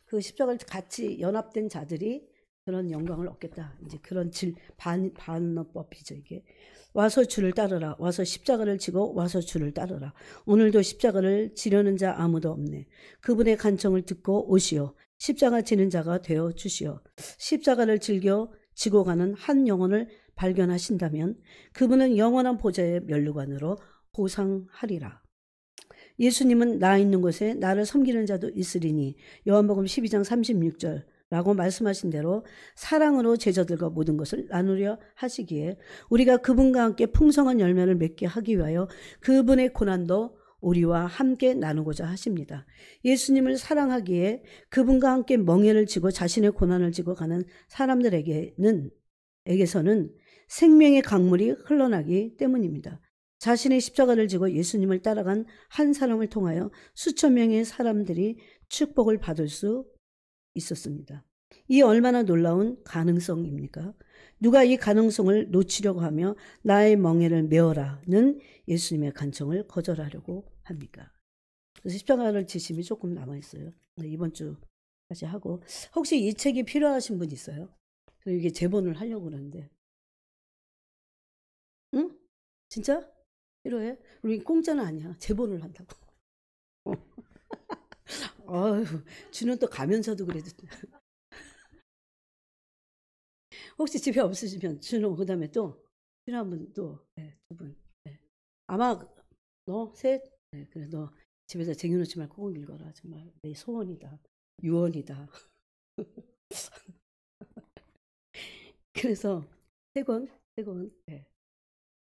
그 십자가를 같이 연합된 자들이 그런 영광을 얻겠다. 이제 그런 반어법이죠, 이게. 와서 주를 따르라. 와서 십자가를 지고 와서 주를 따르라. 오늘도 십자가를 지려는 자 아무도 없네. 그분의 간청을 듣고 오시오. 십자가 지는 자가 되어 주시오. 십자가를 지고 가는 한 영혼을 발견하신다면 그분은 영원한 보좌의 면류관으로 보상하리라. 예수님은 나 있는 곳에 나를 섬기는 자도 있으리니 요한복음 12장 36절 라고 말씀하신 대로 사랑으로 제자들과 모든 것을 나누려 하시기에 우리가 그분과 함께 풍성한 열매를 맺게 하기 위하여 그분의 고난도 우리와 함께 나누고자 하십니다. 예수님을 사랑하기에 그분과 함께 멍에를 지고 자신의 고난을 지고 가는 사람들에게서는 생명의 강물이 흘러나기 때문입니다. 자신의 십자가를 지고 예수님을 따라간 한 사람을 통하여 수천 명의 사람들이 축복을 받을 수 있었습니다. 이 얼마나 놀라운 가능성입니까? 누가 이 가능성을 놓치려고 하며 나의 멍에를 메어라는 예수님의 간청을 거절하려고 합니까? 그래서 십자가를 지심이 조금 남아있어요. 이번 주까지 하고 혹시 이 책이 필요하신 분 있어요? 이게 제본을 하려고 그러는데 응? 진짜? 필요해? 우리 공짜는 아니야. 제본을 한다고. 어휴, 주는 또 가면서도 그래도 혹시 집에 없으시면 주는 그 다음에 또 필요한 분 또 네, 두 분. 네. 아마 너 셋. 네, 그래 너 집에서 쟁여놓지 말고 꼭 읽어라. 정말 내 소원이다. 유언이다. 그래서 세 권. 네.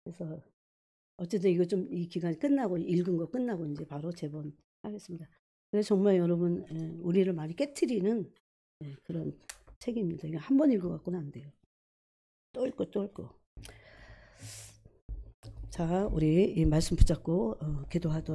그래서 어쨌든 이거 좀 이 기간 끝나고 읽은 거 끝나고 이제 바로 제본 하겠습니다. 그래서 정말 여러분 우리를 많이 깨트리는 그런 책입니다. 이거 한 번 읽어갖고는 안 돼요. 또 읽고. 자, 우리 이 말씀 붙잡고 기도하도록.